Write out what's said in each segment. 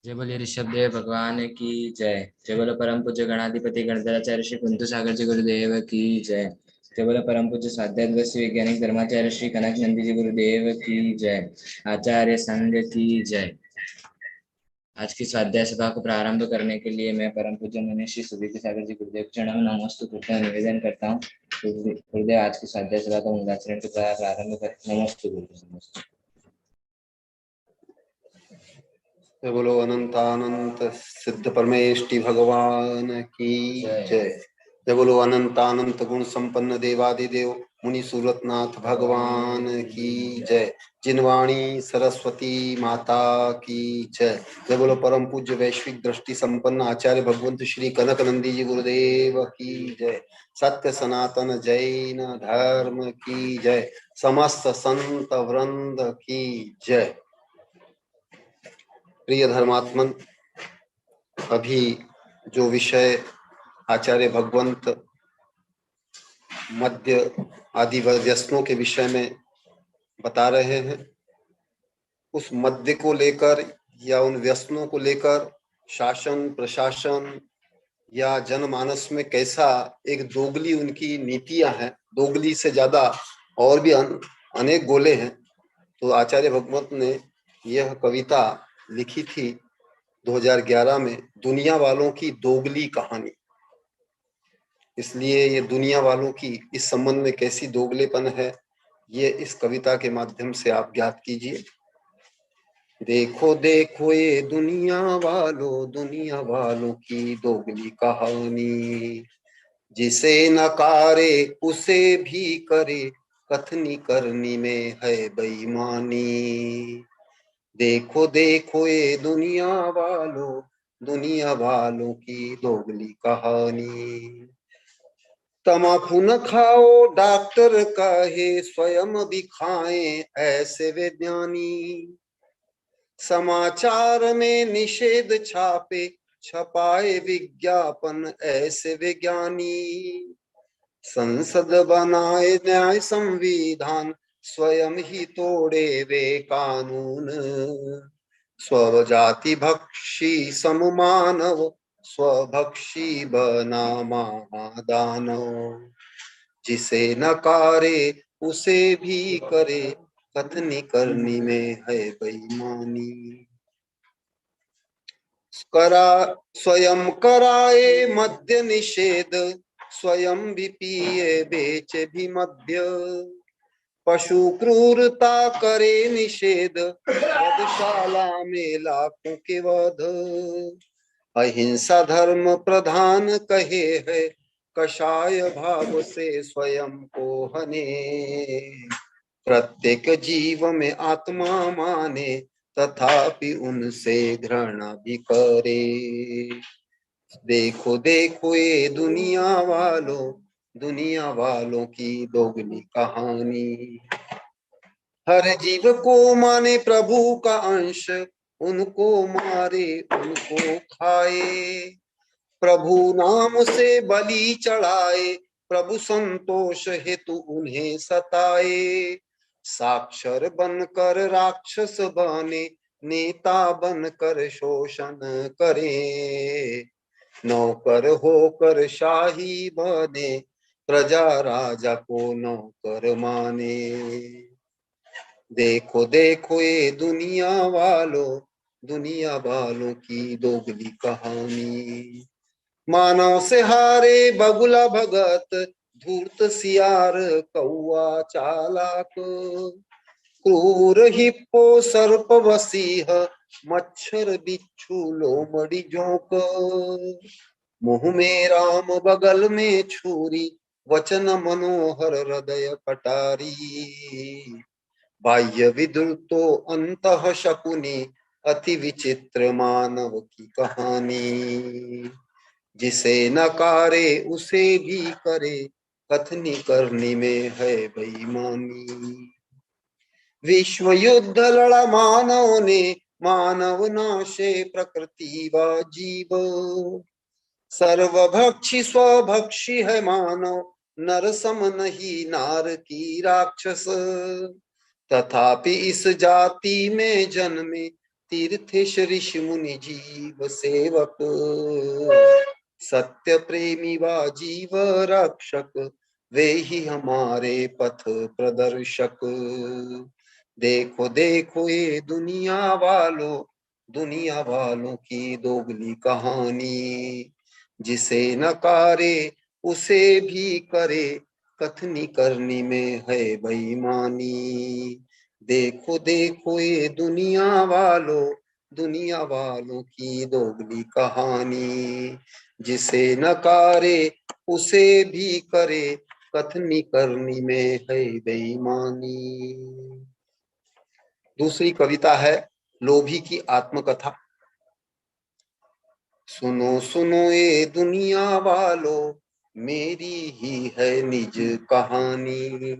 जय बोले ऋषभदेव भगवान की जय। जय बोले परम पूज्य गणाधिपति गणधराचार्य श्री कुंतु सागर जी गुरुदेव की जय। जय बोले परम पूज्य स्वाध्याय वैज्ञानिक धर्माचार्य श्री कनक नंदी जी गुरुदेव की जय। आचार्य संघ की जय। आज की स्वाध्याय सभा को प्रारंभ करने के लिए मैं परम पूज्य मुनि श्री सुधीर सागर जी गुरुदेव चरणों में नमस्तु कृपया निवेदन करता हूँ। गुरुदेव आज की स्वाध्याय सभा का मंगलाचरण के द्वारा प्रारंभ कर नमस्तु गुरुदेव। जय बोलो अनंतानंत सिद्ध परमेष्टि भगवान की जय। जय बोलो अनंतानंत गुण संपन्न देवादिदेव मुनि सूरतनाथ भगवान की जय। जिनवाणी सरस्वती माता की जय। जय बोलो परम पूज्य वैश्विक दृष्टि संपन्न आचार्य भगवंत श्री कनक नंदी जी गुरुदेव की जय। सत्य सनातन जैन धर्म की जय। समस्त संत वृंद की जय। प्रिय धर्मात्मन, अभी जो विषय आचार्य भगवंत मध्य आदि व्यसनों के विषय में बता रहे हैं, उस मध्य को लेकर या उन व्यसनों को लेकर शासन प्रशासन या जनमानस में कैसा एक दोगली उनकी नीतियां हैं, दोगली से ज्यादा और भी अनेक गोले हैं। तो आचार्य भगवंत ने यह कविता लिखी थी 2011 में, दुनिया वालों की दोगली कहानी। इसलिए ये दुनिया वालों की इस संबंध में कैसी दोगलेपन है, ये इस कविता के माध्यम से आप ज्ञात कीजिए। देखो देखो ये दुनिया वालों की दोगली कहानी, जिसे नकारे उसे भी करे, कथनी करनी में है बेईमानी। देखो देखो ये दुनिया वालों की दोगली कहानी। तमाकू न खाओ डॉक्टर कहे, स्वयं भी खाएं ऐसे विज्ञानी। समाचार में निषेध छापे, छपाए विज्ञापन ऐसे विज्ञानी। संसद बनाए न्याय संविधान, स्वयं ही तोड़े वे कानून। स्वजाति भक्षी सममानव, स्वभक्षी बना महादानव। जिसे नकारे उसे भी करे, कथनी करनी में है बेईमानी। स्वयं कराए मद्य निषेध, स्वयं भी पिए बेचे भी मद्य। पशु क्रूरता करे निषेध, वधशाला में लाखों के वध। अहिंसा धर्म प्रधान कहे है, कषाय भाव से स्वयं को हने। प्रत्येक जीव में आत्मा माने, तथापि उनसे घृणा भी करे। देखो देखो ये दुनिया वालों की दोगली कहानी। हर जीव को माने प्रभु का अंश, उनको मारे उनको खाए। प्रभु नाम से बलि चढ़ाए, प्रभु संतोष हेतु उन्हें सताए। साक्षर बनकर राक्षस बने, नेता बनकर शोषण करे। नौकर होकर शाही बने, प्रजा राजा को नौकर माने। देखो देखो ये दुनिया वालों की दोगली कहानी। मानव से हारे बगुला भगत, धूर्त सियार कौआ चालाक। क्रूर हिप्पो सर्प वसीह, मच्छर बिच्छू लोमड़ी झोंक। मुंह में राम बगल में छुरी, वचन मनोहर हृदय कटारी। बाह्य विदुर तो अंतः शकुनी, अति विचित्र मानव की कहानी। जिसे नकारे उसे भी करे, कथनी करनी में है बेईमानी। विश्व युद्ध लड़ा मानव ने, मानव नाशे प्रकृति व जीव। सर्वभक्षी स्वभक्षी है मानव, नर सम नहीं नार की राक्षस। तथापि इस जाति में जन्मे, तीर्थेश ऋषि मुनि जीव सेवक, सत्य प्रेमी व जीव रक्षक, वे ही हमारे पथ प्रदर्शक। देखो देखो ये दुनिया वालों की दोगली कहानी, जिसे नकारे उसे भी करे, कथनी करनी में है बेईमानी। देखो देखो ये दुनिया वालों की दोगली कहानी, जिसे नकारे उसे भी करे, कथनी करनी में है बेईमानी। दूसरी कविता है लोभी की आत्मकथा। सुनो सुनो ये दुनिया वालों, मेरी ही है निज कहानी।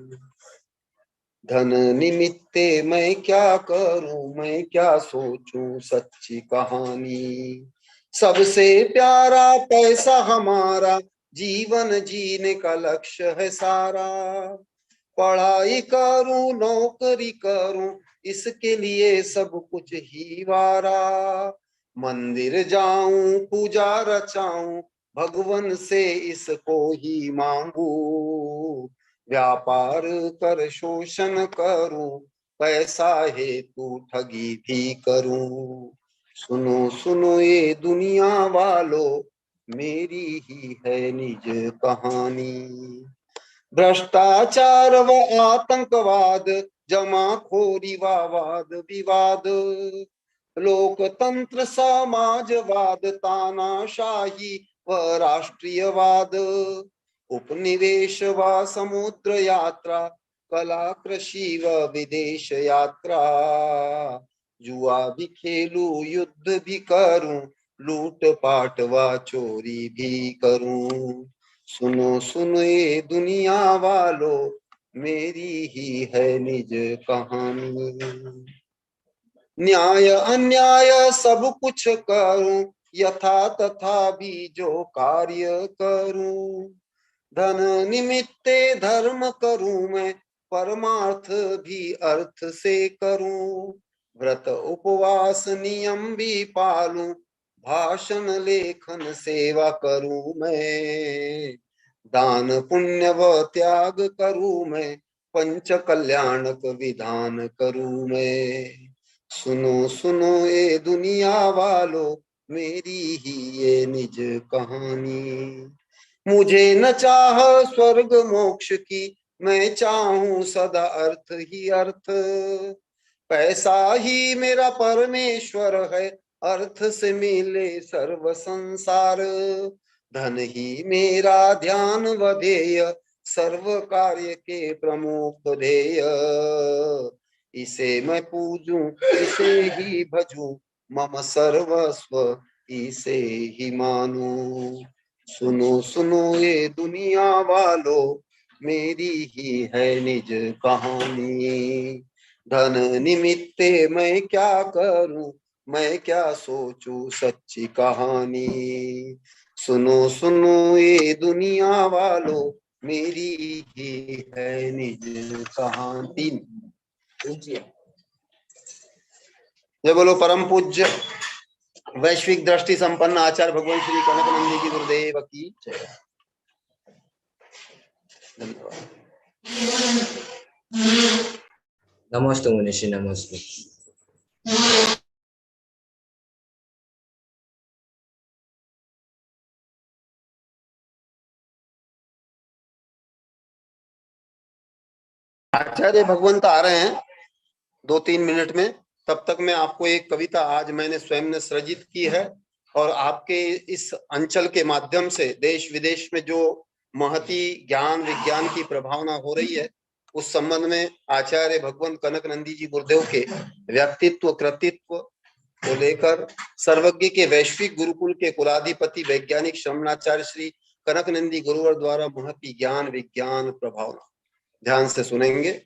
धन निमित्ते मैं क्या करूं, मैं क्या सोचूं सच्ची कहानी। सबसे प्यारा पैसा हमारा, जीवन जीने का लक्ष्य है सारा। पढ़ाई करूं नौकरी करूं, इसके लिए सब कुछ ही वारा। मंदिर जाऊं पूजा रचाऊं, भगवन से इसको ही मांगू। व्यापार कर शोषण करूं, पैसा हेतु ठगी भी करूं। सुनो सुनो ये दुनिया वालों, मेरी ही है निज कहानी। भ्रष्टाचार व आतंकवाद, जमाखोरी व वाद विवाद, लोकतंत्र समाजवाद, तानाशाही व राष्ट्रीयवाद, उपनिवेश व समुद्र यात्रा, कला कृषि व विदेश यात्रा। जुआ भी खेलूं युद्ध भी करूं, लूट पाट व चोरी भी करूं। सुनो सुनो ये दुनिया वालों, मेरी ही है निज कहानी। न्याय अन्याय सब कुछ करूं, यथा तथा भी जो कार्य करूं। धन निमित्ते धर्म करूं मैं, परमार्थ भी अर्थ से करूं। व्रत उपवास नियम भी पालूं, भाषण लेखन सेवा करूं मैं। दान पुण्य व त्याग करूं मैं, पंच कल्याणक विधान करूं मैं। सुनो सुनो ये दुनिया वालों, मेरी ही ये निज कहानी। मुझे न चाह स्वर्ग मोक्ष की, मैं चाहूं सदा अर्थ ही अर्थ। पैसा ही मेरा परमेश्वर है, अर्थ से मिले सर्व संसार। धन ही मेरा ध्यान व ध्येय, सर्व कार्य के प्रमुख ध्येय। इसे मैं पूजूं इसे ही भजूं, मम सर्वस्व इसे ही मानूं। सुनो सुनो ये दुनिया वालों, मेरी ही है निज कहानी। धन निमित्ते मैं क्या करूं, मैं क्या सोचूं सच्ची कहानी। सुनो सुनो ये दुनिया वालों, मेरी ही है निज कहानी। जय बोलो परम पूज्य वैश्विक दृष्टि संपन्न आचार्य भगवान श्री कनक नंदी जी गुरुदेव की जय। नमोस्तु मुनिषि नमोस्तु। आचार्य भगवंत आ रहे हैं 2-3 मिनट में, तब तक मैं आपको एक कविता आज मैंने स्वयं ने सृजित की है, और आपके इस अंचल के माध्यम से देश विदेश में जो महती ज्ञान विज्ञान की प्रभावना हो रही है, उस संबंध में आचार्य भगवंत कनक नंदी जी गुरुदेव के व्यक्तित्व कृतित्व को लेकर सर्वज्ञ के वैश्विक गुरुकुल के कुलाधिपति वैज्ञानिक श्रमणाचार्य श्री कनक नंदी गुरुवर द्वारा महती ज्ञान विज्ञान प्रभावना ध्यान से सुनेंगे।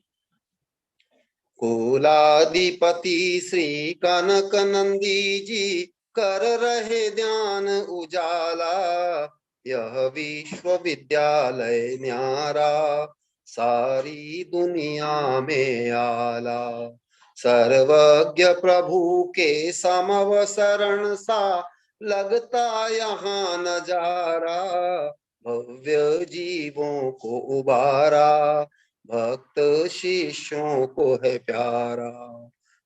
कुलाधिपति श्री कनक नंदी जी कर रहे ध्यान उजाला, यह विश्वविद्यालय न्यारा, सारी दुनिया में आला। सर्वज्ञ प्रभु के समवसरण सा लगता यहाँ नजारा, भव्य जीवों को उबारा, भक्त शिष्यों को है प्यारा।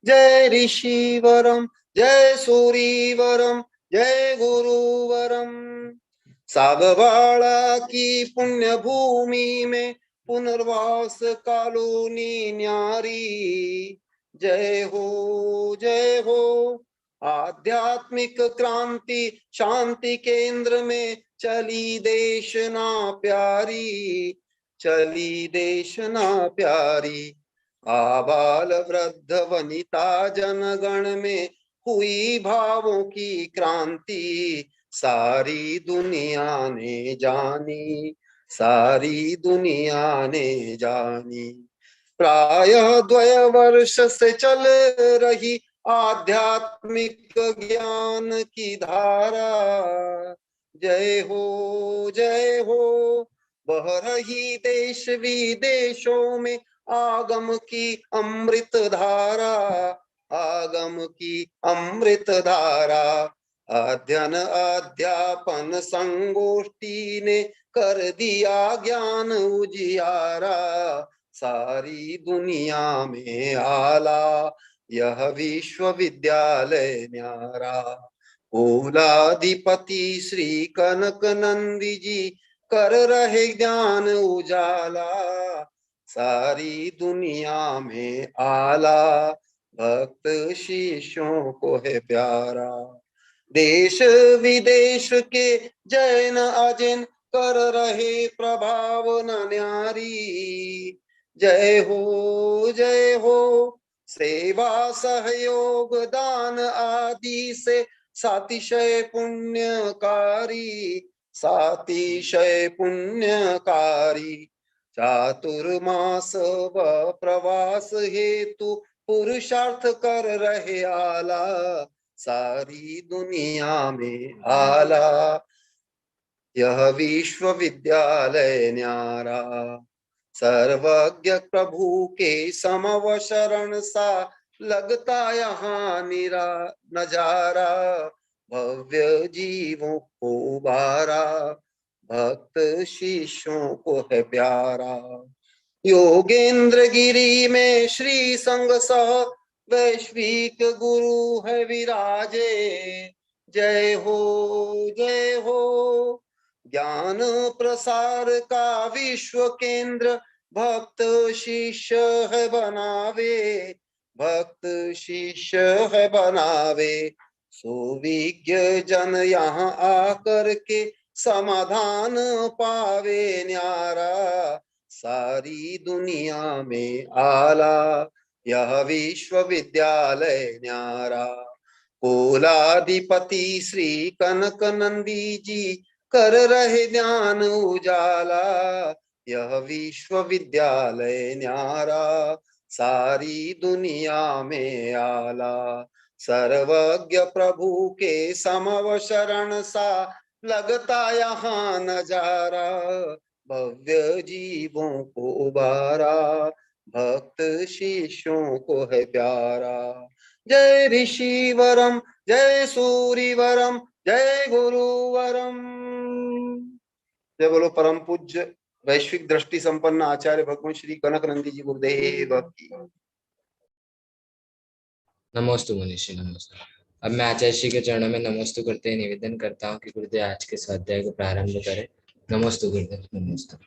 जय ऋषिवरम, जय सूरीवरम, जय गुरुवरम। सागवाड़ा की पुण्य भूमि में पुनर्वास कॉलोनी न्यारी, जय हो जय हो। आध्यात्मिक क्रांति शांति केंद्र में चली देशना प्यारी, चली देशना प्यारी। आबाल वृद्ध वनिता जनगण में हुई भावों की क्रांति, सारी दुनिया ने जानी, सारी दुनिया ने जानी। प्रायः 2 वर्ष से चल रही आध्यात्मिक ज्ञान की धारा, जय हो जय हो। बह रही देश विदेशों में आगम की अमृत धारा, आगम की अमृत धारा। अध्ययन अध्यापन संगोष्ठी ने कर दिया ज्ञान उजियारा, सारी दुनिया में आला यह विश्वविद्यालय न्यारा। कुलाधिपति श्री कनक नंदी जी कर रहे ज्ञान उजाला, सारी दुनिया में आला, भक्त शिष्यों को है प्यारा। देश विदेश के जैन अजैन कर रहे प्रभाव न न्यारी, जय हो जय हो। सेवा सहयोग दान आदि से सातिशय पुण्यकारी, सातिशय पुण्यकारी। चातुर्मास व प्रवास हेतु पुरुषार्थ कर रहे आला, सारी दुनिया में आला यह विश्वविद्यालय न्यारा। सर्वज्ञ प्रभु के समवशरण सा लगता यहाँ निरा नजारा, भव्य जीवों को उबारा, भक्त शिष्यों को है प्यारा। योगेंद्र गिरी में श्री संग सह वैश्विक गुरु है विराजे, जय हो जय हो। ज्ञान प्रसार का विश्व केंद्र भक्त शिष्य है बनावे, भक्त शिष्य है बनावे। सुविज्ञ जन यहाँ आकर के समाधान पावे न्यारा, सारी दुनिया में आला यह विश्वविद्यालय न्यारा। कुलाधिपति श्री कनक नंदी जी कर रहे ज्ञान उजाला, यह विश्वविद्यालय न्यारा, सारी दुनिया में आला। सर्वज्ञ प्रभु के समवशरण सा लगता यहाँ नजारा, भव्य जीवों को उबारा, भक्त शिष्यों को है प्यारा। जय ऋषिवरम, जय सूरीवरम, जय गुरुवरम। जय बोलो परम पूज्य वैश्विक दृष्टि संपन्न आचार्य भगवान श्री कनक नंदी जी गुरुदेव की। नमोस्तु मनीषी, नमोस्तु। अब मैं आचार्य श्री के चरणों में नमोस्तु करते निवेदन करता हूँ कि गुरुदेव आज के स्वाध्याय को प्रारंभ करें। नमोस्तु गुरुदेव, नमोस्तु।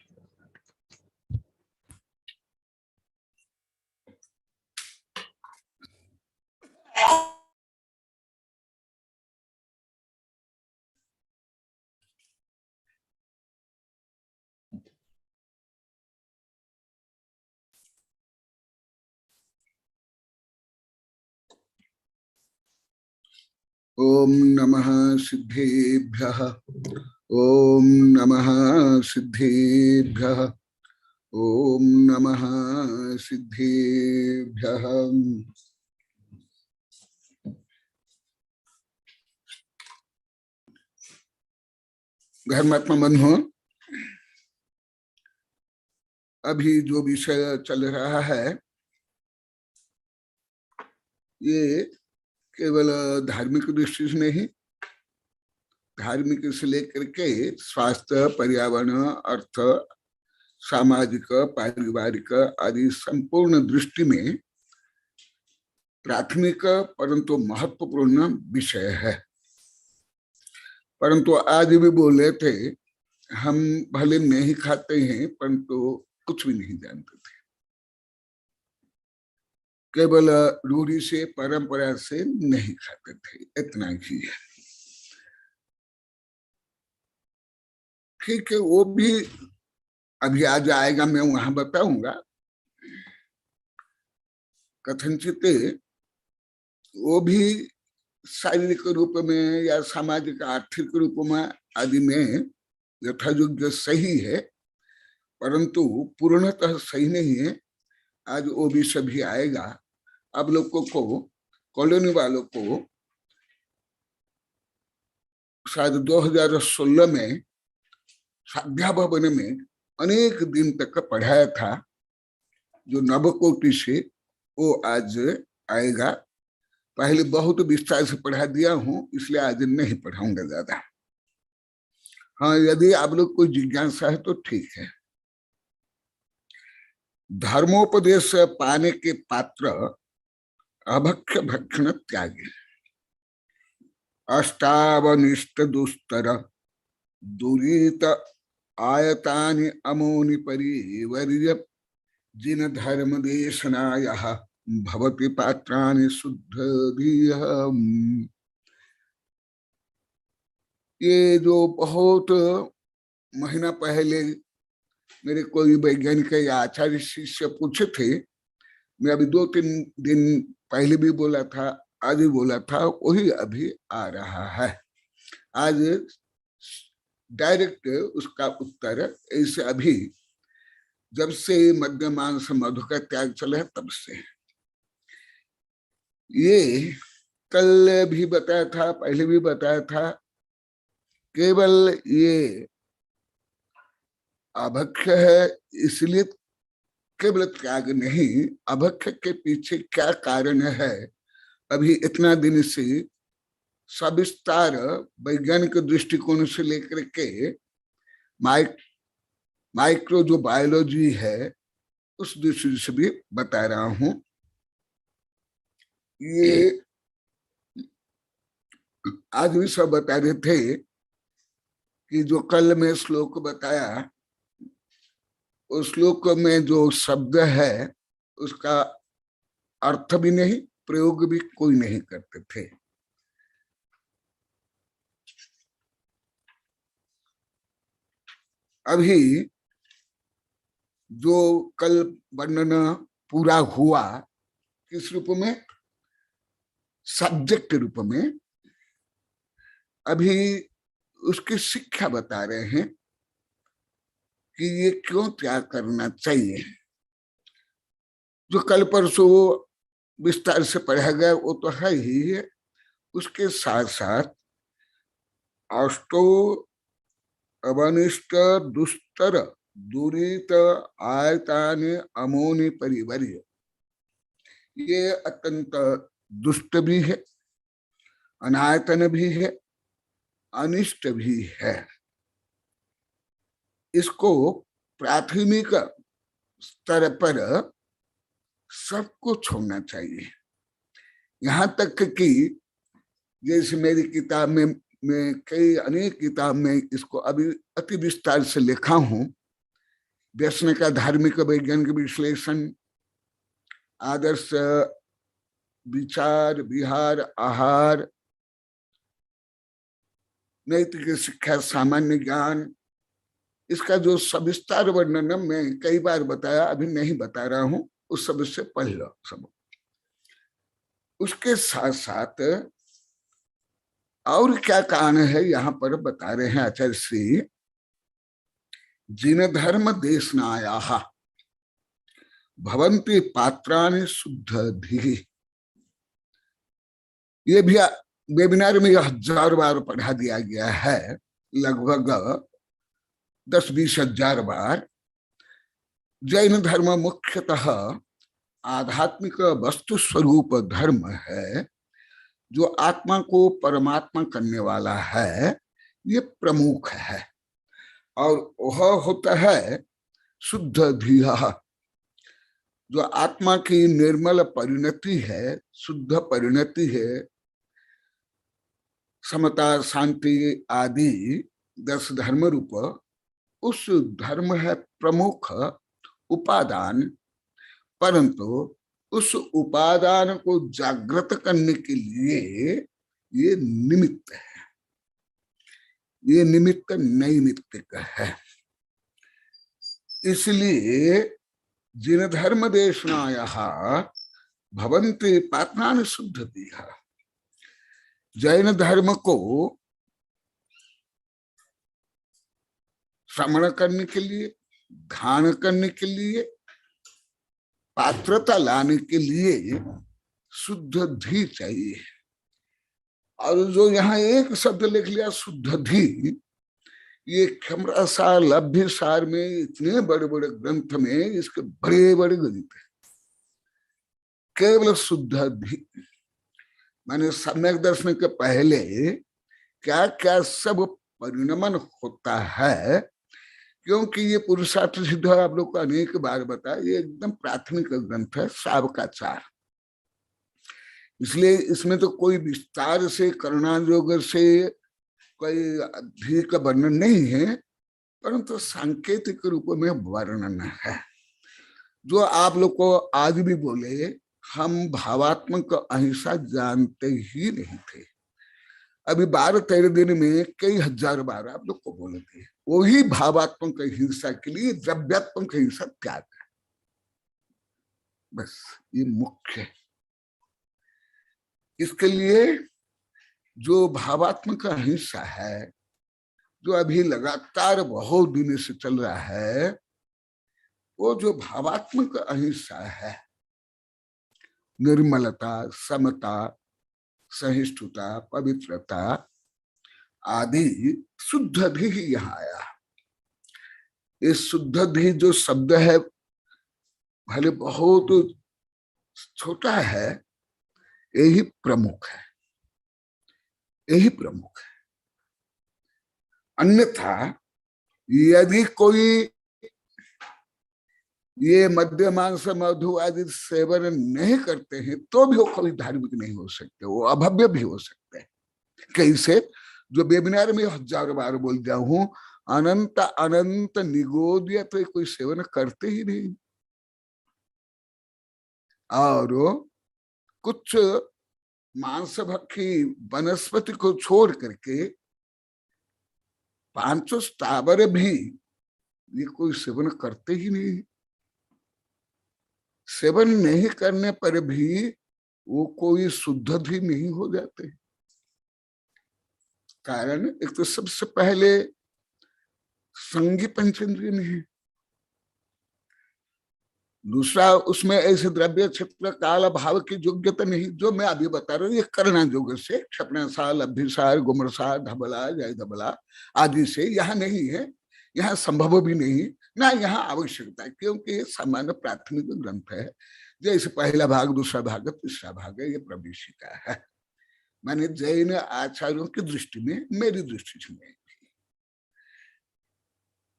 ओम नमः सिद्धेभ्यः, ओम नमः सिद्धेभ्यः, ओम नमः सिद्धेभ्यः। धर्मात्मा बंधुओं, अभी जो विषय चल रहा है ये केवल धार्मिक दृष्टि से नहीं, धार्मिक से लेकर के स्वास्थ्य, पर्यावरण, अर्थ, सामाजिक, पारिवारिक आदि संपूर्ण दृष्टि में प्राथमिक परंतु महत्वपूर्ण विषय है। परंतु आज भी बोले थे, हम भले नहीं खाते हैं परंतु कुछ भी नहीं जानते थे, केवल रूढ़ी से परंपरा से नहीं खाते थे, इतना ही है। ठीक है, वो भी अभी आज आएगा, मैं वहां बताऊंगा। कथनचित वो भी शारीरिक रूप में या सामाजिक आर्थिक रूप में आदि में यथायोग्य सही है, परंतु पूर्णतः सही नहीं है। आज वो भी सभी आएगा। आप लोगों को, कॉलोनी वालों को शायद 2016 में साध्या भवन में अनेक दिन तक पढ़ाया था, जो नवकोटि से, वो आज आएगा। पहले बहुत विस्तार से पढ़ा दिया हूं, इसलिए आज नहीं पढ़ाऊंगा ज्यादा। हाँ, यदि आप लोग कोई जिज्ञासा है तो ठीक है। धर्मोपदेश पाने के पात्र अभक्ष्य भक्षण त्यागी, अष्टावनिष्ठ दुस्तर दुरीत आयतानि अमोनि परिवर्य जिन धर्म देशनायः भवति पात्राणि शुद्ध धीः। ये जो बहुत महीना पहले मेरे कोई वैज्ञानिक या आचार्य शिष्य पूछे थे, मैं अभी 2-3 दिन पहले भी बोला था, आज भी बोला था, वही अभी आ रहा है। आज डायरेक्ट उसका उत्तर ऐसे, अभी जब से मध्य मांस मधु का त्याग चला है तब से। ये कल भी बताया था, पहले भी बताया था, केवल ये अभक्ष्य है इसलिए केवल त्याग नहीं, अभक्ष्य के पीछे क्या कारण है, अभी इतना दिन से सविस्तार वैज्ञानिक दृष्टिकोण से लेकर के माइक्रो जो बायोलॉजी है उस दृष्टि से भी बता रहा हूं। ये आज भी सब बता रहे थे कि जो कल में श्लोक बताया, उस श्लोक में जो शब्द है उसका अर्थ भी नहीं, प्रयोग भी कोई नहीं करते थे। अभी जो कल वर्णन पूरा हुआ किस रूप में, सब्जेक्ट रूप में, अभी उसकी शिक्षा बता रहे हैं कि ये क्यों त्याग करना चाहिए। जो कल परसों विस्तार से पढ़ा गया वो तो है ही है, उसके साथ साथ अष्टो अवनिष्ट दुस्तर दुरीत आयतानि अमोनि परिवर्य, ये अत्यंत दुष्ट भी है, अनायतन भी है, अनिष्ट भी है। इसको प्राथमिक स्तर पर सबको छोड़ना चाहिए। यहाँ तक कि जैसे मेरी किताब में, मैं कई अनेक किताब में इसको अभी अति विस्तार से लिखा हूं। व्यसन का धार्मिक वैज्ञानिक विश्लेषण, आदर्श विचार विहार आहार, नैतिक शिक्षा, सामान्य ज्ञान, इसका जो सविस्तार वर्णन मैं कई बार बताया, अभी नहीं बता रहा हूं, उस सब से पढ़ लो सब। उसके साथ साथ और क्या कारण है यहाँ पर बता रहे हैं आचार्य श्री, जिन धर्म देशनायाः भवन्ति पात्राणि शुद्ध धी। ये भी वेबिनार में 1000 बार पढ़ा दिया गया है, लगभग 10-20 हजार बार। जैन धर्म मुख्यतः आध्यात्मिक वस्तु स्वरूप धर्म है, जो आत्मा को परमात्मा करने वाला है, ये प्रमुख है। और वह होता है शुद्ध धिया, जो आत्मा की निर्मल परिणति है, शुद्ध परिणति है, समता शांति आदि 10 धर्म रूप, उस धर्म है प्रमुख उपादान। परंतु उस उपादान को जागृत करने के लिए ये निमित्त है, ये निमित्त नैमित्तिक है। इसलिए जिन धर्म देशनाया भवन्ति पात्नान शुद्ध दिया, जैन धर्म को श्रवण करने के लिए, ध्यान करने के लिए, पात्रता लाने के लिए शुद्ध धी चाहिए। और जो यहाँ एक शब्द लिख लिया शुद्ध धी, ये क्षमरासार लभ्य सार में इतने बड़े बड़े ग्रंथ में इसके बड़े बड़े गणित है। केवल शुद्ध धी माने सम्यक दर्शन के पहले क्या क्या सब परिणमन होता है, क्योंकि ये पुरुषार्थ सिद्ध आप लोग को अनेक बार बताया, ये एकदम प्राथमिक ग्रंथ है, सावकाचार। इसलिए इसमें तो कोई विस्तार से करुणायोग से कोई धी का वर्णन नहीं है, परंतु सांकेतिक रूप में वर्णन है। जो आप लोग को आज भी बोले हम भावात्मक अहिंसा जानते ही नहीं थे, अभी 12-13 दिन में कई हजार बार आप लोग को बोले थे, वही भावात्मक हिंसा के लिए द्रव्यात्मक हिंसा त्याग है। बस ये मुख्य है। इसके लिए जो भावात्मक अहिंसा है, जो अभी लगातार बहुत दिन से चल रहा है, वो जो भावात्मक अहिंसा है, निर्मलता, समता, सहिष्णुता, पवित्रता आदि शुद्ध धी यहाँ आया। इस शुद्ध धी जो शब्द है भले बहुत छोटा है, यही प्रमुख है, यही प्रमुख है। अन्यथा यदि कोई ये मध्य मांस मधु आदि सेवन नहीं करते हैं तो भी वो कभी धार्मिक नहीं हो सकते, वो अभव्य भी हो सकते हैं। कैसे? जो वेबिनार में 1000 बार बोल दिया हूं, अनंत अनंत निगोद्य तो कोई सेवन करते ही नहीं, और कुछ मांस भक्षी वनस्पति को छोड़ करके 500 स्थावर भी ये कोई सेवन करते ही नहीं। सेवन नहीं करने पर भी वो कोई शुद्ध भी नहीं हो जाते। कारण एक तो सबसे पहले संगी पंचेंद्रिय नहीं, दूसरा उसमें ऐसे द्रव्य क्षेत्र काल भाव की योग्यता नहीं। जो मैं अभी बता रहा हूँ ये करना योग से, क्षपणासार, अभ्यसार, गुमरसार, धबला, जय धबला आदि से यहाँ नहीं है, यहाँ संभव भी नहीं ना, यहाँ आवश्यकता है, क्योंकि सामान्य प्राथमिक ग्रंथ है। जैसे पहला भाग, दूसरा भाग, तीसरा भाग है, ये प्रवेशिका है। मैंने जैन आचार्यों की दृष्टि में, मेरी दृष्टि में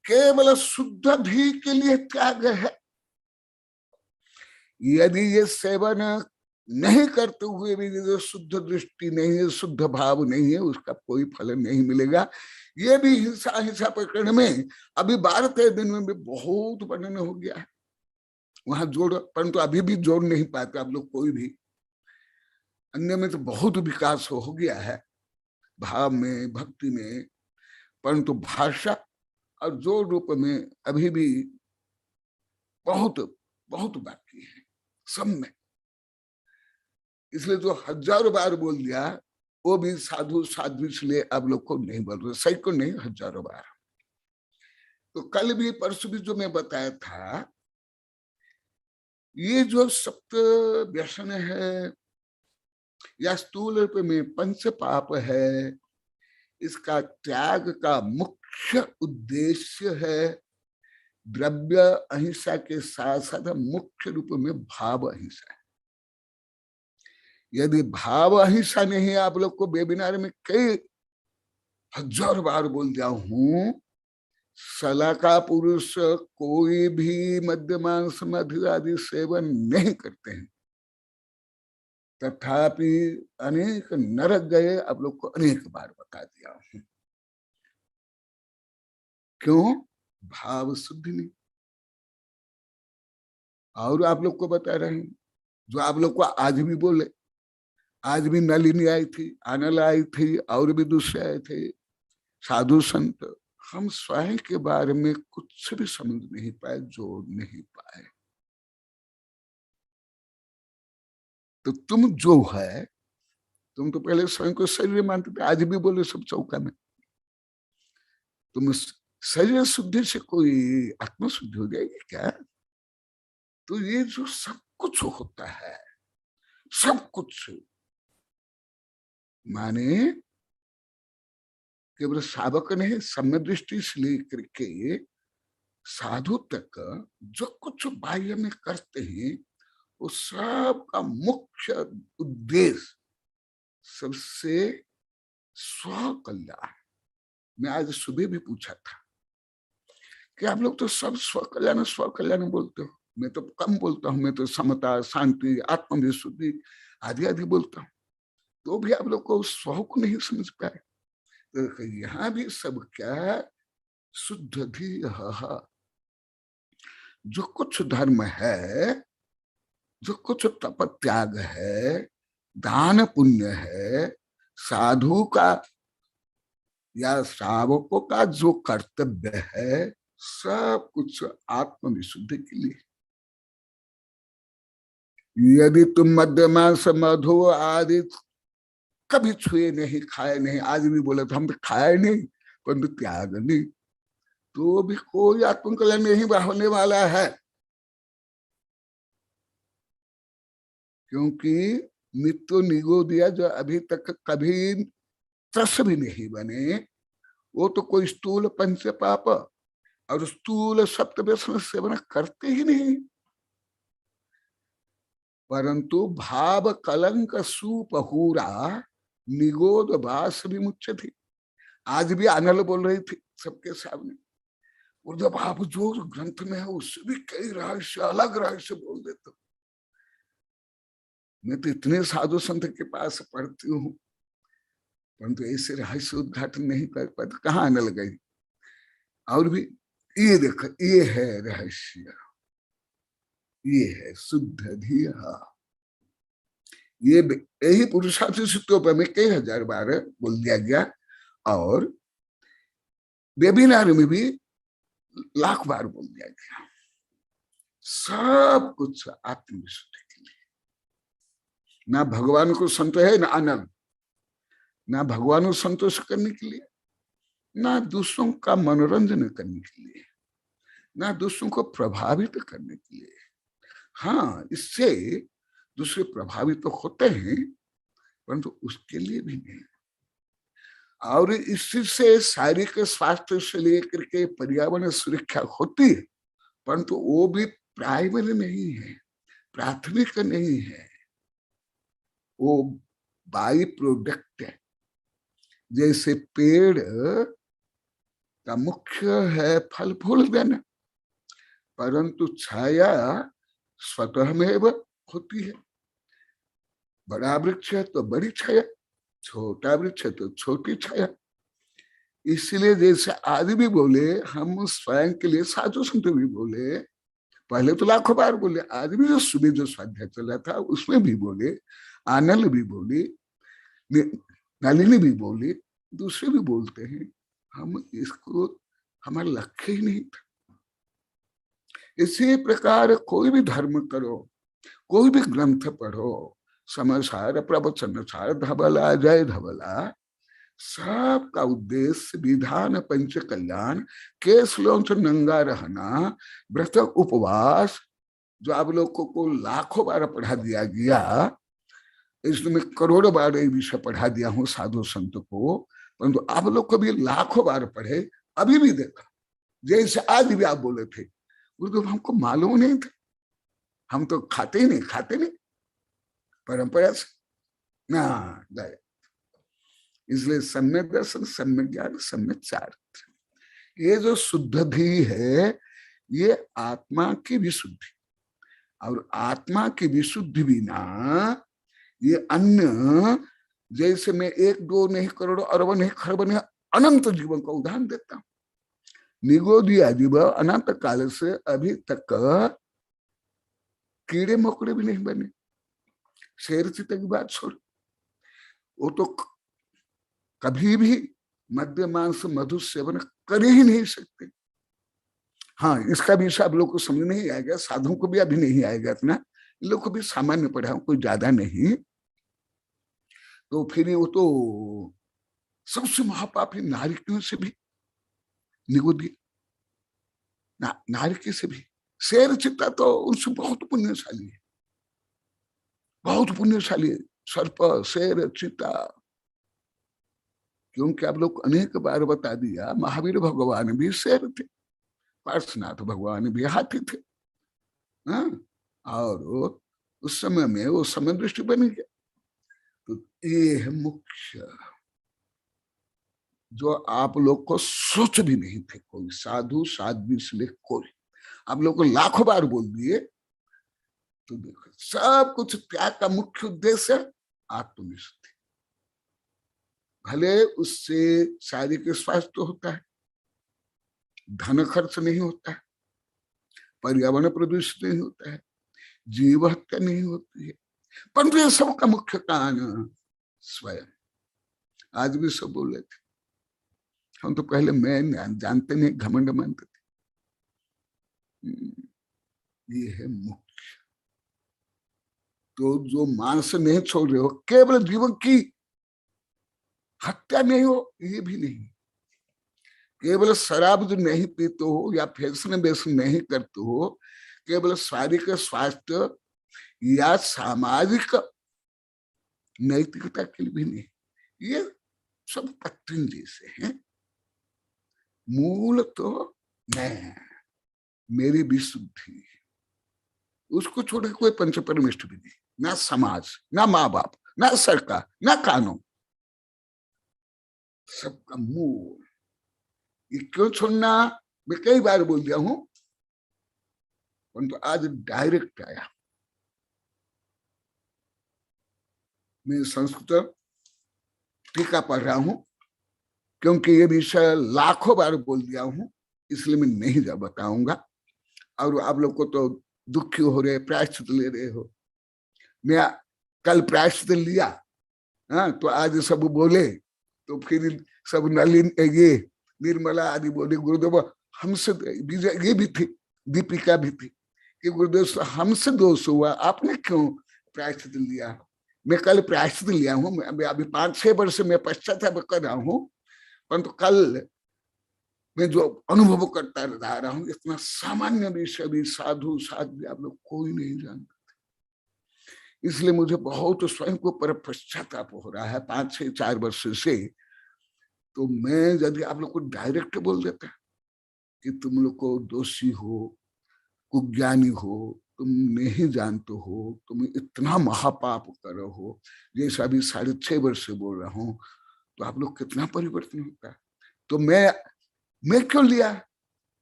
केवल शुद्ध भी के लिए त्याग है। यदि ये सेवन नहीं करते हुए भी जो शुद्ध दृष्टि नहीं है, शुद्ध भाव नहीं है, उसका कोई फल नहीं मिलेगा। ये भी हिंसा प्रकरण में अभी 12-13 दिन में भी बहुत वर्णन हो गया है, वहां जोड़, परंतु अभी भी जोड़ नहीं पाते आप लोग कोई भी। अन्य में तो बहुत विकास हो गया है, भाव में, भक्ति में, परंतु भाषा और जोड़ रूप में अभी भी बहुत बहुत बाकी है सब में। इसलिए जो 1000 बार बोल दिया वो भी साधु साध्वी इसलिए आप लोग को नहीं बोल रहे, सही को नहीं, 1000 बार। तो कल भी परसों भी जो मैं बताया था, ये जो सप्त व्यसन है या स्थूल रूप में पंच पाप है, इसका त्याग का मुख्य उद्देश्य है द्रव्य अहिंसा के साथ साथ मुख्य रूप में भाव अहिंसा है। यदि भाव अहिंसा नहीं, आप लोग को वेबिनार में कई हजार बार बोल दिया हूं, सलाका पुरुष कोई भी मद्य मांस मधु आदि सेवन नहीं करते हैं, तथापि अनेक नरक गए। आप लोग को अनेक बार बता दिया हूं। क्यों? भाव शुद्धि नहीं। और आप लोग को बता रहे हैं, जो आप लोग को आज भी बोले, आज भी नलिनी आई थी, अनल आई थी, और भी दूसरे आए थे साधु संत। हम स्वयं के बारे में कुछ भी समझ नहीं पाए, जोड़ नहीं पाए। तो तुम जो है, तुम तो पहले स्वयं को शरीर मानते थे, आज भी बोले सब चौका में। तुम शरीर शुद्धि से कोई आत्मा शुद्धि हो जाएगी क्या? तो ये जो सब कुछ होता है, सब कुछ माने केवल सावक नहीं, सम्य दृष्टि से लेकर के साधु तक जो कुछ बाह्य में करते हैं, वो सब का मुख्य उद्देश्य सबसे स्व कल्याण। मैं आज सुबह भी पूछा था कि आप लोग तो सब स्व कल्याण बोलते हो, मैं तो कम बोलता हूं, मैं तो समता, शांति, आत्मविशुद्धि आदि आदि बोलता हूं, तो भी आप लोग को स्व को नहीं समझ पाए। तो यहाँ भी सब क्या शुद्ध धी, जो कुछ धर्म है, जो कुछ तप त्याग है, दान पुण्य है, साधु का या श्रावकों का जो कर्तव्य है, सब कुछ आत्मविशुद्धि के लिए। यदि तुम मद्य मांस मधु आदि कभी छुए नहीं, खाए नहीं, आज भी बोले तो हम तो खाए नहीं, परंतु त्याग नहीं, तो भी कोई आत्मकल्याण नहीं होने वाला है। क्योंकि नित्य निगोदिया जो अभी तक कभी त्रस भी नहीं बने, वो तो कोई स्थूल पंच पाप और स्थूल सप्तव्यसन सेवन करते ही नहीं, परंतु भाव कलंक सुपहूरा निगोद वास भी मुच्य थी। आज भी अनल बोल रही थी सबके सामने, और जब आप जो ग्रंथ में है उससे भी कई रहस्य, अलग रहस्य बोल देते हो। मैं तो इतने साधु संत के पास पढ़ती हूँ, परंतु ऐसे रहस्य उद्घाटन नहीं कर पाते, कहाँ अनल गई। और भी ये देखो, ये है रहस्य, ये है शुद्ध धिया। ये यही पुरुषार्थ सूत्रों पर में कई हजार बार बोल दिया गया, और वेबिनार में भी लाख बार बोल दिया गया। सब कुछ आत्मविशुद्धि के लिए। ना भगवान को संतोष है, ना आनंद, ना भगवान को संतोष करने के लिए, ना दूसरों का मनोरंजन करने के लिए, ना दूसरों को प्रभावित करने के लिए। हाँ, इससे दूसरे प्रभावित तो होते हैं, परंतु उसके लिए भी नहीं। और इससे शारीरिक स्वास्थ्य से लेकर के पर्यावरण सुरक्षा होती है, परंतु वो भी प्राइमरी नहीं है, प्राथमिक नहीं है, वो बाई प्रोडक्ट है। जैसे पेड़ का मुख्य है फल फूल देना, परंतु छाया स्वतः में होती है। बड़ा वृक्ष है तो बड़ी छाया, छोटा वृक्ष है तो छोटी छाया। इसलिए जैसे आदि भी बोले, हम स्वयं के लिए साधु संत भी बोले, पहले तो लाखों बार बोले, आज भी जो सुबह जो स्वाध्याय चला था उसमें भी बोले, आनंद भी बोली, नलिनी भी बोली, दूसरे भी बोलते हैं। हम इसको, हमारा लक्ष्य ही नहीं था। इसी प्रकार कोई भी धर्म करो, कोई भी ग्रंथ पढ़ो, समाचार प्रवचन सार धबला जय धबला, सबका उद्देश्य विधान पंच कल्याण, केस लोंच नंगा रहना, व्रत उपवास, जो आप लोगों को लाखों बार पढ़ा दिया गया, इसमें करोड़ों बार ये विषय पढ़ा दिया हूँ साधु संत को, परंतु आप लोग को भी लाखों बार पढ़े, अभी भी देखा। जैसे आज भी आप बोले थे गुरुदेव हमको मालूम नहीं था, हम तो खाते ही नहीं परंपरा से ना गए। इसलिए सम्यक दर्शन, सम्यक ज्ञान, सम्यक चारित्र, ये जो शुद्ध भी है ये आत्मा की विशुद्धि, और आत्मा की विशुद्धि बिना ये अन्य, जैसे मैं 1 2 नहीं करोड़ अरब नहीं खरब नहीं अनंत जीवन का उदाहरण देता हूं। निगोदिया जीव अनंत काल से अभी तक कीड़े मकोड़े भी नहीं बने, शेर चीते की बात छोड़, वो तो कभी भी मद्य मांस मधु सेवन कर ही नहीं सकते। हाँ, इसका भी सब लोग को समझ नहीं आएगा, साधुओं को भी अभी नहीं आएगा इतना, इन लोग को भी सामान्य पढ़ा, कोई ज्यादा नहीं। तो फिर वो तो सबसे महापापी नारिकियों से भी निगोदी, नारिकी से भी शेर चित्ता तो उनसे बहुत पुण्यशाली है, बहुत पुण्यशाली है, सर्प शेर चित्ता। क्योंकि आप लोग अनेक बार बता दिया, महावीर भगवान भी शेर थे, पार्श्वनाथ भगवान भी हाथी थे। हाँ? और उस समय में वो समय दृष्टि बन गया। तो ये है मुख्य, जो आप लोग को सोच भी नहीं थे कोई साधु साध्वी से कोई, आप लोग को लाखों बार बोल दिए। तो देखो सब कुछ त्याग का मुख्य उद्देश्य आत्मनिष्ठा, भले उससे शारीरिक स्वास्थ्य तो होता है, धन खर्च नहीं होता है, पर्यावरण प्रदूषित नहीं होता है, जीव हत्या नहीं होती है, परंतु ये सबका मुख्य कारण स्वयं। आज भी सब बोले थे, हम तो पहले मैं जानते नहीं, घमंड मानते थे। ये है मुख्य। तो जो मांस नहीं छोड़ रहे हो, केवल जीवन की हत्या नहीं हो, ये भी नहीं, केवल शराब जो नहीं पीते हो या फैशन बेसन नहीं करते हो, केवल शारीरिक स्वास्थ्य या सामाजिक नैतिकता के लिए भी नहीं, ये सब पतंजलि से है। मूल तो मैं, मेरी विशुद्धि, उसको छोड़ के कोई पंच परमिष्ठ भी नहीं, ना समाज, ना माँ बाप, ना सरकार, ना कानून, सबका मूल। ये क्यों छोड़ना, मैं कई बार बोल दिया हूं, परंतु आज डायरेक्ट आया। मैं संस्कृत टीका पढ़ रहा हूं, क्योंकि ये विषय लाखों बार बोल दिया हूं, इसलिए मैं नहीं जा बताऊंगा। और आप लोग को तो दुखी हो रहे, प्रायश्चित ले रहे हो। मैं कल प्रायश्चित लिया, हाँ, तो आज सब बोले, तो फिर सब नलिन ये निर्मला आदि बोले गुरुदेव हमसे, ये भी थी, दीपिका भी थी कि गुरुदेव हमसे दोष हुआ, आपने क्यों प्रायश्चित लिया। मैं कल प्रायश्चित लिया हूँ, अभी 5-6 वर्ष में पश्चाताप कर रहा हूँ, परंतु कल मैं जो अनुभव करता रहा हूँ, इतना सामान्य विषय भी साधु साध्वी आप लोग कोई नहीं जानते, इसलिए मुझे बहुत स्वयं को पर पश्चाताप हो रहा है 5-6-4 वर्ष से। तो मैं यदि आप लोग को डायरेक्ट बोल देता कि तुम लोग को दोषी हो, कुज्ञानी हो, तुम नहीं जानते हो, तुम इतना महापाप कर रहे हो, जैसा अभी 6.5 वर्ष से बोल रहा हूँ, तो आप लोग कितना परिवर्तन होता है। तो मैं क्यों लिया,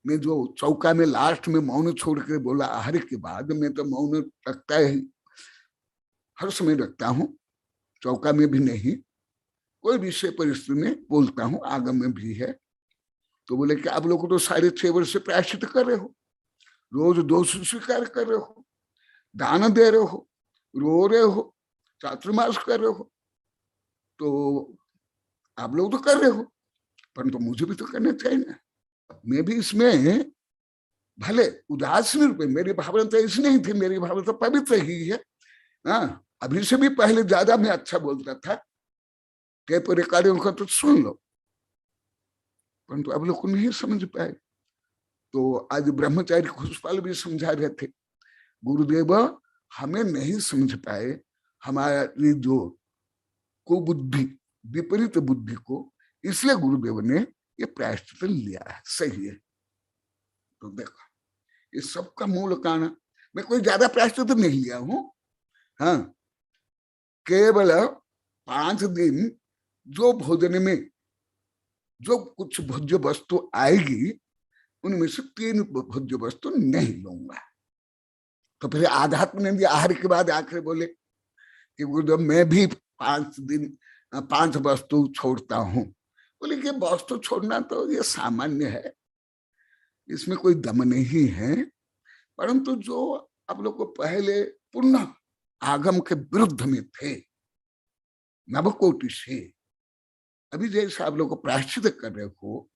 मैं जो चौका में लास्ट में मौन छोड़ के बोला आहार के बाद, मैं तो मौन रखता है, हर समय रखता हूँ, चौका में भी नहीं, कोई विषय परिस्थिति में बोलता हूँ, आगम में भी है। तो बोले कि आप लोग तो 6.5 वर्ष से प्रायश्चित कर रहे हो, रोज दोष स्वीकार कर रहे हो, दान दे रहे हो, रो रहे हो, चातुर्मास कर रहे हो, तो आप लोग तो कर रहे हो, परंतु मुझे भी तो करना चाहिए ना। मैं भी इसमें भले उदासीन रूप में, मेरी भावना तो ऐसी नहीं थी, मेरी भावना तो पवित्र ही है। हाँ, अभी से भी पहले ज्यादा मैं अच्छा बोलता था, कई पूरे कार्यों का तो सुन लो, परंतु अब लोग को नहीं समझ पाए। तो आज ब्रह्मचारी खुशपाल भी समझा रहे थे, गुरुदेव हमें नहीं समझ पाए, हमारी जो कुबुद्धि, विपरीत बुद्धि को, इसलिए गुरुदेव ने ये प्रायश्चित लिया है, सही है। तो देखो ये सबका मूल कारण, मैं कोई ज्यादा प्रायश्चित तो नहीं लिया हूं। हाँ, केवल 5 दिन जो भोजन में जो कुछ भोज्य वस्तु आएगी उनमें से 3 भोज्य वस्तु नहीं लूंगा। तो फिर आध्यात्म ने आहार के बाद आखिर बोले कि गुरुदेव मैं भी 5 दिन 5 वस्तु छोड़ता हूं। बोले कि वस्तु छोड़ना तो ये सामान्य है, इसमें कोई दम नहीं है, परंतु जो आप लोग को पहले पुनः आगम के विरुद्ध में थे नवकोटि से, अभी जैसे आप लोग को प्रायश्चित कर रहे हो,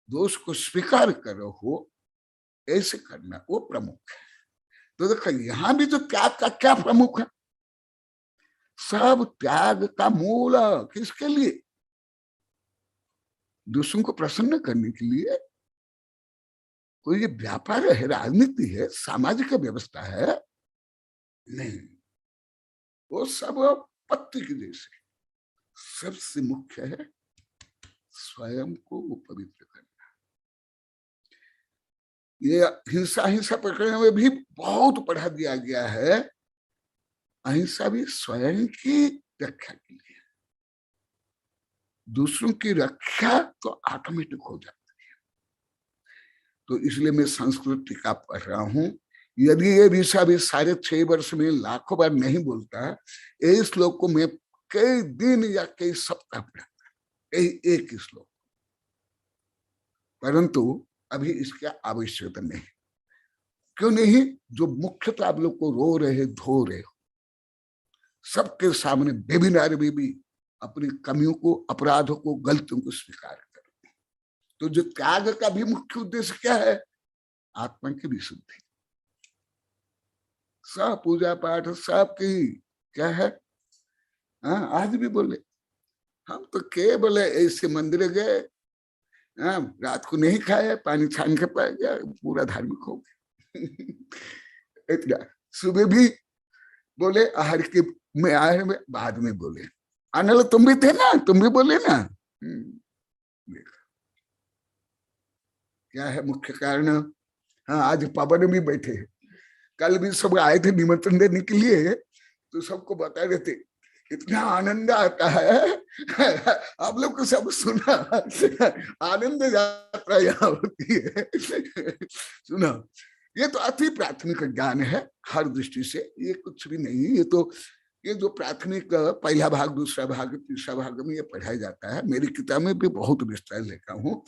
दोष को स्वीकार कर रहे हो, ऐसे करना वो प्रमुख है। तो देखो यहां भी तो त्याग का क्या प्रमुख है, सब त्याग का मूल किसके लिए, दूसरों को प्रसन्न करने के लिए। कोई ये व्यापार है, राजनीति है, सामाजिक व्यवस्था है नहीं, वो सब पत्ती के जैसे। सबसे मुख्य है स्वयं को पवित्र करना। ये हिंसा प्रकरण में भी बहुत पढ़ा दिया गया है, अहिंसा भी स्वयं की रक्षा के लिए, दूसरों की रक्षा तो ऑटोमेटिक हो जाती है। तो इसलिए मैं संस्कृत टीका पढ़ रहा हूं। यदि ये विषय भी 6.5 वर्ष में लाखों बार नहीं बोलता, इस श्लोक को मैं कई दिन या कई सप्ताह पढ़ता, एक श्लोक, परंतु अभी इसकी आवश्यकता नहीं। क्यों नहीं? जो मुख्यतः आप लोग को रो रहे धो रहे हो, सबके सामने बेबिनार में भी अपनी कमियों को, अपराधों को, गलतियों को स्वीकार करो। तो जो त्याग का भी मुख्य उद्देश्य क्या है, आत्मा की विशुद्धि। सब पूजा पाठ सब की क्या है, हाँ आज भी बोले हम तो केवल ऐसे मंदिर गए, रात को नहीं खाए, पानी छान के पा गया, पूरा धार्मिक हो गया। इतना सुबह भी बोले आहार के में आहार में, बाद में बोले अनल तुम भी थे ना, तुम भी बोले ना। देखा क्या है मुख्य कारण। हाँ आज पवन भी बैठे, कल भी सब आए थे निमंत्रण देने के लिए, तो सबको बता रहे थे इतना आनंद आता है। आप लोग को सब सुना, आनंद यात्रा यहाँ होती है। सुना, ये तो अति प्राथमिक ज्ञान है हर दृष्टि से, ये कुछ भी नहीं। ये तो ये जो प्राथमिक पहला भाग, दूसरा भाग, तीसरा भाग में ये पढ़ाया जाता है। मेरी किताब में भी बहुत विस्तार लिखा हूँ।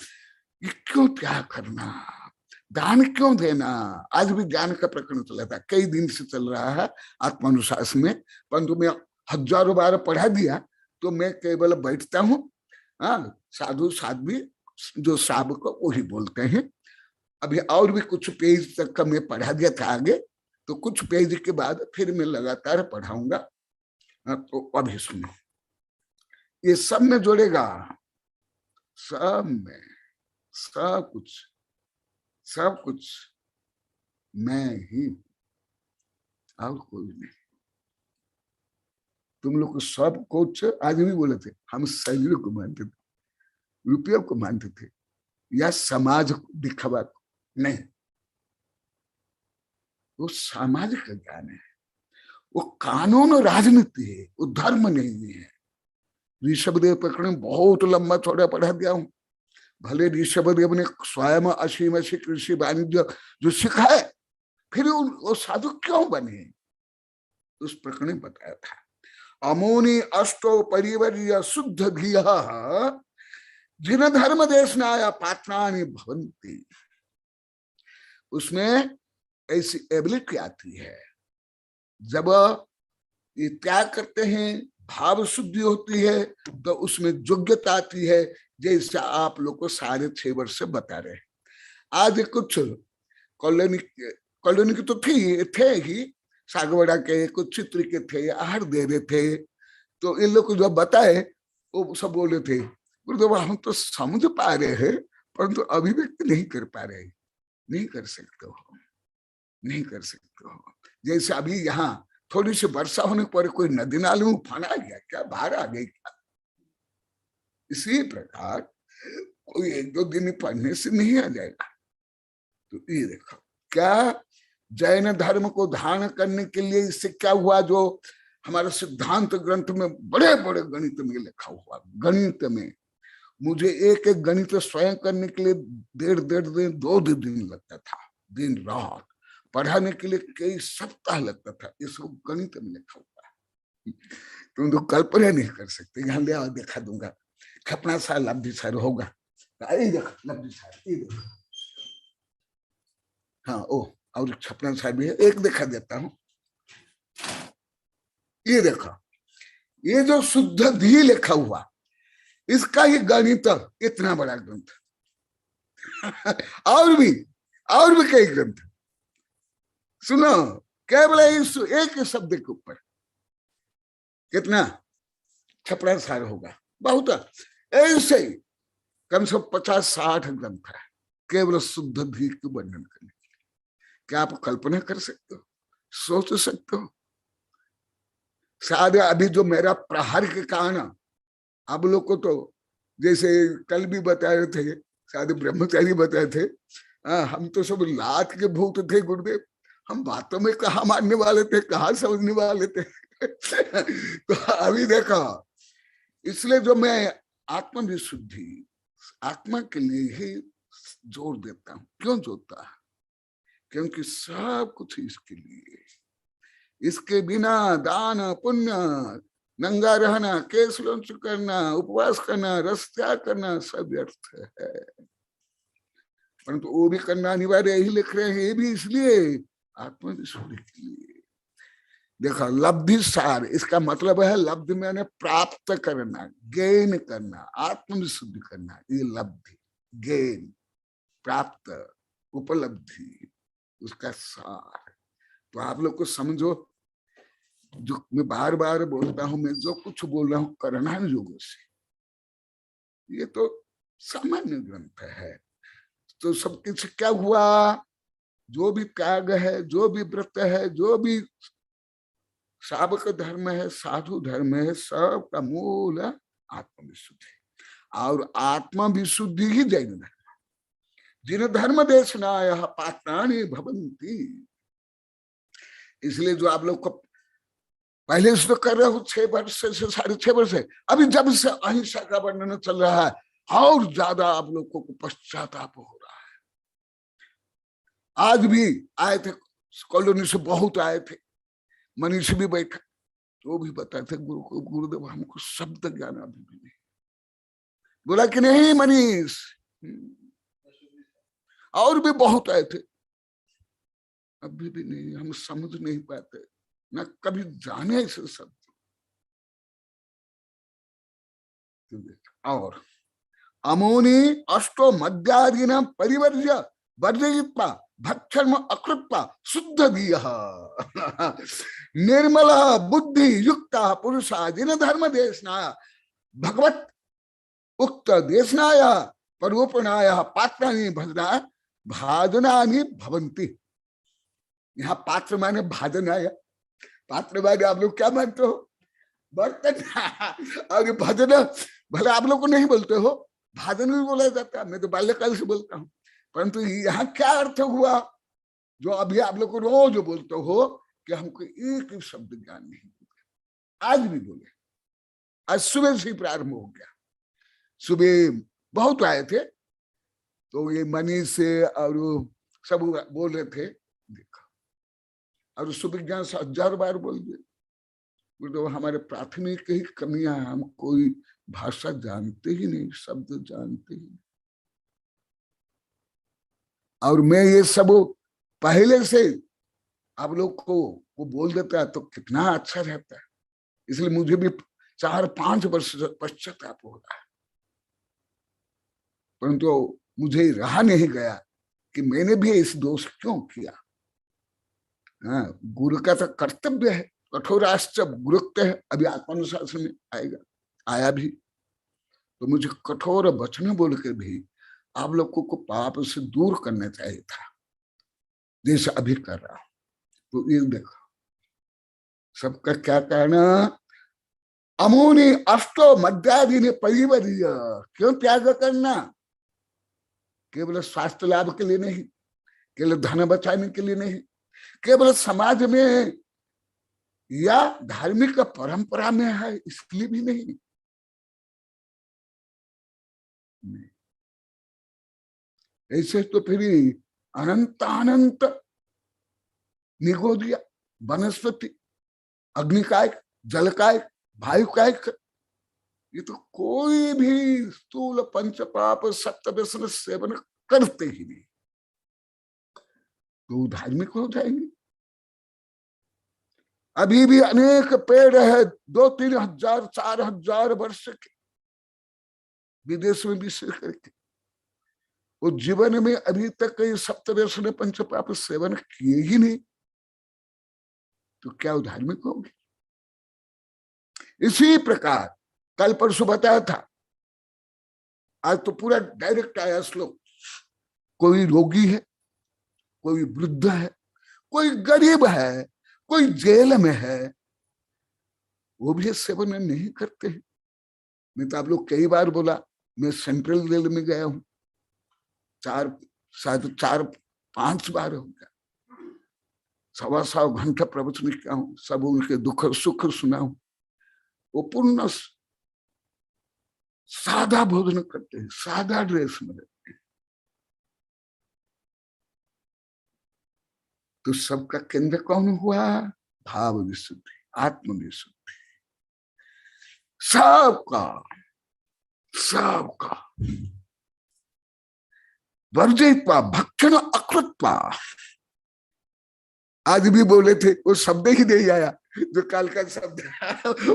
ये क्यों त्याग करना, दान क्यों देना। आज भी ज्ञान का प्रकरण चला था, कई दिन से चल रहा है आत्मानुशासन में, परंतु मैं हजारों बार पढ़ा दिया तो मैं केवल बैठता हूँ। हाँ साधु साध्वी जो साबक वही बोलते हैं। अभी और भी कुछ पेज तक का मैं पढ़ा दिया था आगे, तो कुछ पेज के बाद फिर मैं लगातार पढ़ाऊंगा। तो अभी सुनो, ये सब में जोड़ेगा, सब में, सब कुछ मैं ही, और कोई नहीं। तुम लोग को सब कुछ, आज भी बोले थे हम शरीर को मानते थे, रुपये को मानते थे, या समाज को, दिखावा को नहीं। वो सामाजिक ज्ञान है, वो कानून और राजनीति है, वो धर्म नहीं है। ऋषभदेव प्रकरण बहुत लंबा चौड़ा पढ़ा दिया हूं। भले ऋषभदेव ने स्वयं असीम कृषि वाणिज्य जो सिखाए, फिर वो साधु क्यों बने उस प्रकरण में बताया था। अमोनि अष्टो परिवर्य शुद्ध धियः जिन धर्म देशनाय पात्राणि भवन्ति। उसमें ऐसी एबिलिटी आती है, जब ये त्याग करते हैं, भाव शुद्धि होती है, तो उसमें योग्यता आती है, जैसे आप लोग को 6.5 वर्ष से बता रहे हैं। आज कुछ कॉलोनी की तो थे ही, सागवाड़ा के कुछ चित्र के थे, आहार दे रहे थे, तो इन लोग को जो बताए वो सब बोले थे गुरुदेव हम तो समझ पा रहे हैं, परंतु अभिव्यक्त नहीं कर पा रहे। नहीं कर सकते हो, नहीं कर सकते हो। जैसे अभी यहाँ थोड़ी सी वर्षा होने पर कोई नदी नाले में उफान आ गया क्या, बाहर आ गई क्या, इसी प्रकार कोई 1-2 दिन पढ़ने से नहीं आ जाएगा। तो ये देखो क्या जैन धर्म को धारण करने के लिए इससे क्या हुआ, जो हमारे सिद्धांत ग्रंथ में बड़े बड़े गणित में लिखा हुआ, गणित में मुझे एक एक गणित स्वयं करने के लिए डेढ़ दिन 2 दिन लगता था, दिन रात पढ़ाने के लिए कई सप्ताह लगता था। ये सब गणित में लिखा हुआ है, तुम तो कल्पना नहीं कर सकते। यहाँ ले दिखा दूंगा, खपना सा लब्धि सार होगा, देखा लब्धि सार, ये देखो, हाँ ओ और छपना साहब भी है, एक दिखा देता हूं। ये देखा, ये जो शुद्ध धी लिखा हुआ, इसका ही गणित इतना बड़ा ग्रंथ और भी कई ग्रंथ सुनो, केवल इस एक शब्द के ऊपर कितना छपड़ा सार होगा, बहुत ऐसे ही कम से कम 50-60 ग्रंथ है केवल शुद्ध धी के वर्णन करने के लिए। क्या आप कल्पना कर सकते हो, सोच सकते हो? शायद अभी जो मेरा प्रहार के कारण आप लोग को तो, जैसे कल भी बताए थे, शायद ब्रह्मचारी बताए थे, हम तो सब लात के भूत थे गुरुदेव, हम बातों में कहाँ मानने वाले थे, कहाँ समझने वाले थे तो अभी देखा, इसलिए जो मैं आत्मविशुद्धि, आत्मा के लिए ही जोर देता हूँ। क्यों जोड़ता है? क्योंकि सब कुछ इसके लिए, इसके बिना दान पुण्य, नंगा रहना, केस लंच करना, उपवास करना, रस त्याग करना सब व्यर्थ है। परंतु वो भी करना अनिवार्य, यही लिख रहे हैं, ये भी इसलिए आत्मविशुद्धि के लिए। देखो लब्धि सार, इसका मतलब है लब्धि मैंने प्राप्त करना, गेन करना, आत्मविशुद्धि करना, ये लब्धि, गेन, प्राप्त, उपलब्धि, उसका सार। तो आप लोग को समझो, जो मैं बार बार बोलता हूं, मैं जो कुछ बोल रहा हूं करना योगों से, ये तो सामान्य ग्रंथ है। तो सबके से क्या हुआ, जो भी त्याग है, जो भी व्रत है, जो भी सावक धर्म है, साधु धर्म है, सब का मूल आत्मविशुद्धि। और आत्मविशुद्धि ही जैन धर्म। जिन धर्म देशनाय पात्राणि भवन्ति, इसलिए जो आप लोग को पहले से तो कर रहे हो 6 वर्ष से 6.5 वर्ष है, अभी जब से अहिंसा का वर्णन चल रहा है और ज्यादा आप लोगों को पश्चाताप हो रहा है। आज भी आए थे कॉलोनी से, बहुत आए थे, मनीष भी बैठा, तो भी बताए थे गुरुदेव हमको शब्द ज्ञान अभी भी नहीं। बोला कि नहीं मनीष, और भी बहुत आए थे, अभी भी नहीं, हम समझ नहीं पाते, न कभी जाने से शब्द। और अमोनी अष्टो मध्यादीन परिवर्ज्य वर्जयित्वा भक्षण अकृत्वा शुद्ध दीय निर्मल बुद्धि युक्ता पुरुषा जिन धर्म देशना भगवत उक्त देशनाय परोपनाय पात्राणि भजना भाजनानि भवन्ति। यहाँ पात्र माने भाजनाय, पात्र माने आप लोग क्या मानते हो, बर्तन और भजन भले आप लोग को नहीं बोलते हो, भाजन भी बोला जाता है, मैं तो बाल्यकाल से बोलता हूँ। परंतु यहाँ क्या अर्थ हुआ, जो अभी आप लोग को रोज बोलते हो कि हमको एक शब्द ज्ञान नहीं, आज भी बोले, आज सुबह से प्रारंभ हो गया। सुबह बहुत आए थे, तो ये मनीष से और सब बोल रहे थे, देखा, और सुबह ज्ञान से 1000 बार बोल दिए। तो हमारे प्राथमिक ही कमियां, हम कोई भाषा जानते ही नहीं, शब्द जानते ही नहीं। और मैं ये सब पहले से आप लोग को वो बोल देता है तो कितना अच्छा रहता है। इसलिए मुझे भी 4-5 वर्ष पश्चाताप हो रहा है, परंतु मुझे रहा नहीं गया कि मैंने भी इस दोष क्यों किया। हाँ, गुरु का तो कर्तव्य है, कठोराश्च गुरुत्व है, अभी आत्मानुशासन में आएगा, आया भी। तो मुझे कठोर वचन बोल के भी आप लोगों को पाप से दूर करना चाहिए था, जैसे अभी कर रहा हूं। तो ये देखो सबका क्या कहना, अमोनी अष्टो मध्यादि ने परिवर्य, क्यों त्याग करना, केवल स्वास्थ्य लाभ के लिए नहीं, केवल धन बचाने के लिए नहीं, केवल समाज में या धार्मिक परंपरा में है इसलिए भी नहीं। ऐसे तो फिर अनंत अनंत निगोदिया, वनस्पति, अग्निकायक, जलकायक, वायुकायक, ये तो कोई भी स्थूल पंच पाप सप्त व्यसन सेवन करते ही नहीं, तो धार्मिक हो जाएंगे। अभी भी अनेक पेड़ है 2-3 हजार 4,000 वर्ष के, विदेश में विशेष करके, वो जीवन में अभी तक कई सप्त व्यसन पंच पाप सेवन किए ही नहीं, तो क्या वो धार्मिक होंगे? इसी प्रकार कल परसों बताया था, आज तो पूरा डायरेक्ट आया श्लोक। कोई रोगी है, कोई वृद्ध है, कोई गरीब है, कोई जेल में है, वो भी सेवन नहीं करते हैं। मैं तो आप लोग कई बार बोला, मैं सेंट्रल जेल में गया हूं, 4-5 बार हो गया, 1.25 घंटा प्रवचन किया हूं, सब उनके दुख सुख सुना हूं। वो पूर्ण सादा भोजन करते हैं, सादा ड्रेस में रहते हैं, तो सबका केंद्र कौन हुआ? भाव विशुद्धि, आत्म विशुद्धि। सबका सबका वर्जित्वा भक्षण अकृत्वा, आज भी बोले थे, वो शब्द ही नहीं आया जो काल का शब्द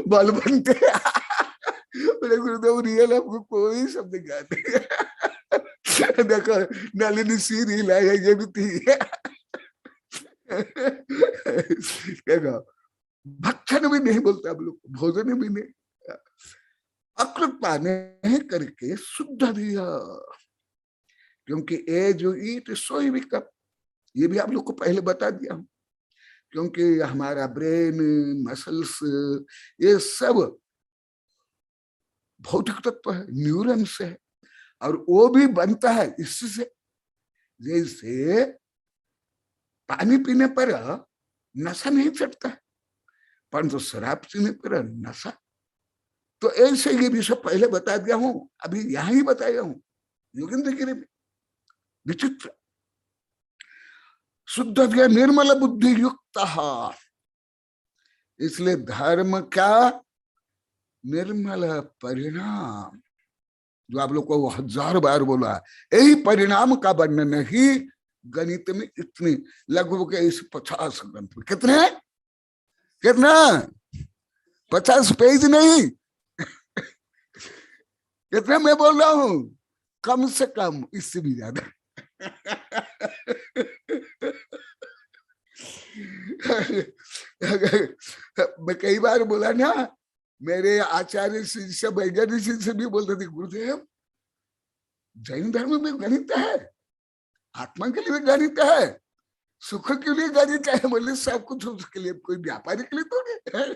बल बनते। बोले गुरुदेव रियल आपको कोई शब्द ज्ञात नहीं। देखो नलिनी सिर हिलाया, ये भी थी। देखो भक्षण भी नहीं बोलते आप लोग, भोजन भी नहीं, अकृत्वा नहीं करके शुद्ध दिया, क्योंकि ए जो ईट सोई विकप, ये भी आप लोग को पहले बता दिया हूं, क्योंकि हमारा ब्रेन मसल्स ये सब भौतिक तत्व है, न्यूरन से है, और वो भी बनता है इससे। जैसे पानी पीने पर नशा नहीं चढ़ता है, परंतु शराब पीने पर नशा, तो ऐसे ये विषय पहले बता दिया हूं, अभी यहां ही बताया हूं योगेंद्र गिरी में। विचित्र शुद्ध दिया, निर्मल बुद्धि युक्त, इसलिए धर्म का निर्मल परिणाम, जो आप लोग को 1000 बार बोला, यही परिणाम का वर्णन ही गणित में इतने लगभग इस 50 ग्रंथ में, कितने कितना 50 पेज नहीं, कितना मैं बोल रहा हूं, कम से कम, इससे भी ज्यादा। मैं कई बार बोला ना, मेरे आचार्य शिष्य वैज्ञानिक शिष्य भी बोलते थे, गुरुदेव जैन धर्म में गणित है, आत्मा के लिए गणित है, सुख के लिए गणित है। बोले सब कुछ उसके लिए, कोई व्यापारी के लिए तो नहीं।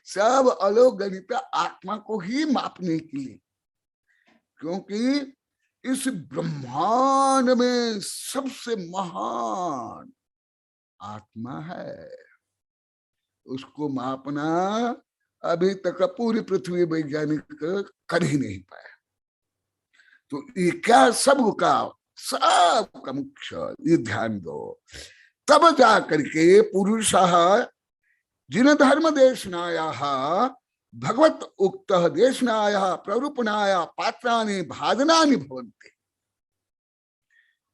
सब अलग गणित आत्मा को ही मापने के लिए, क्योंकि इस ब्रह्मांड में सबसे महान आत्मा है, उसको मापना अभी तक पूरी पृथ्वी वैज्ञानिक कर ही नहीं पाया। तो ये क्या सबका मुख्य, ये ध्यान दो, तब जा करके पुरुष जिन धर्म देशनाया भगवत उक्त देशनाया प्ररूपणाया पात्राणि भाजनानि भवन्ति।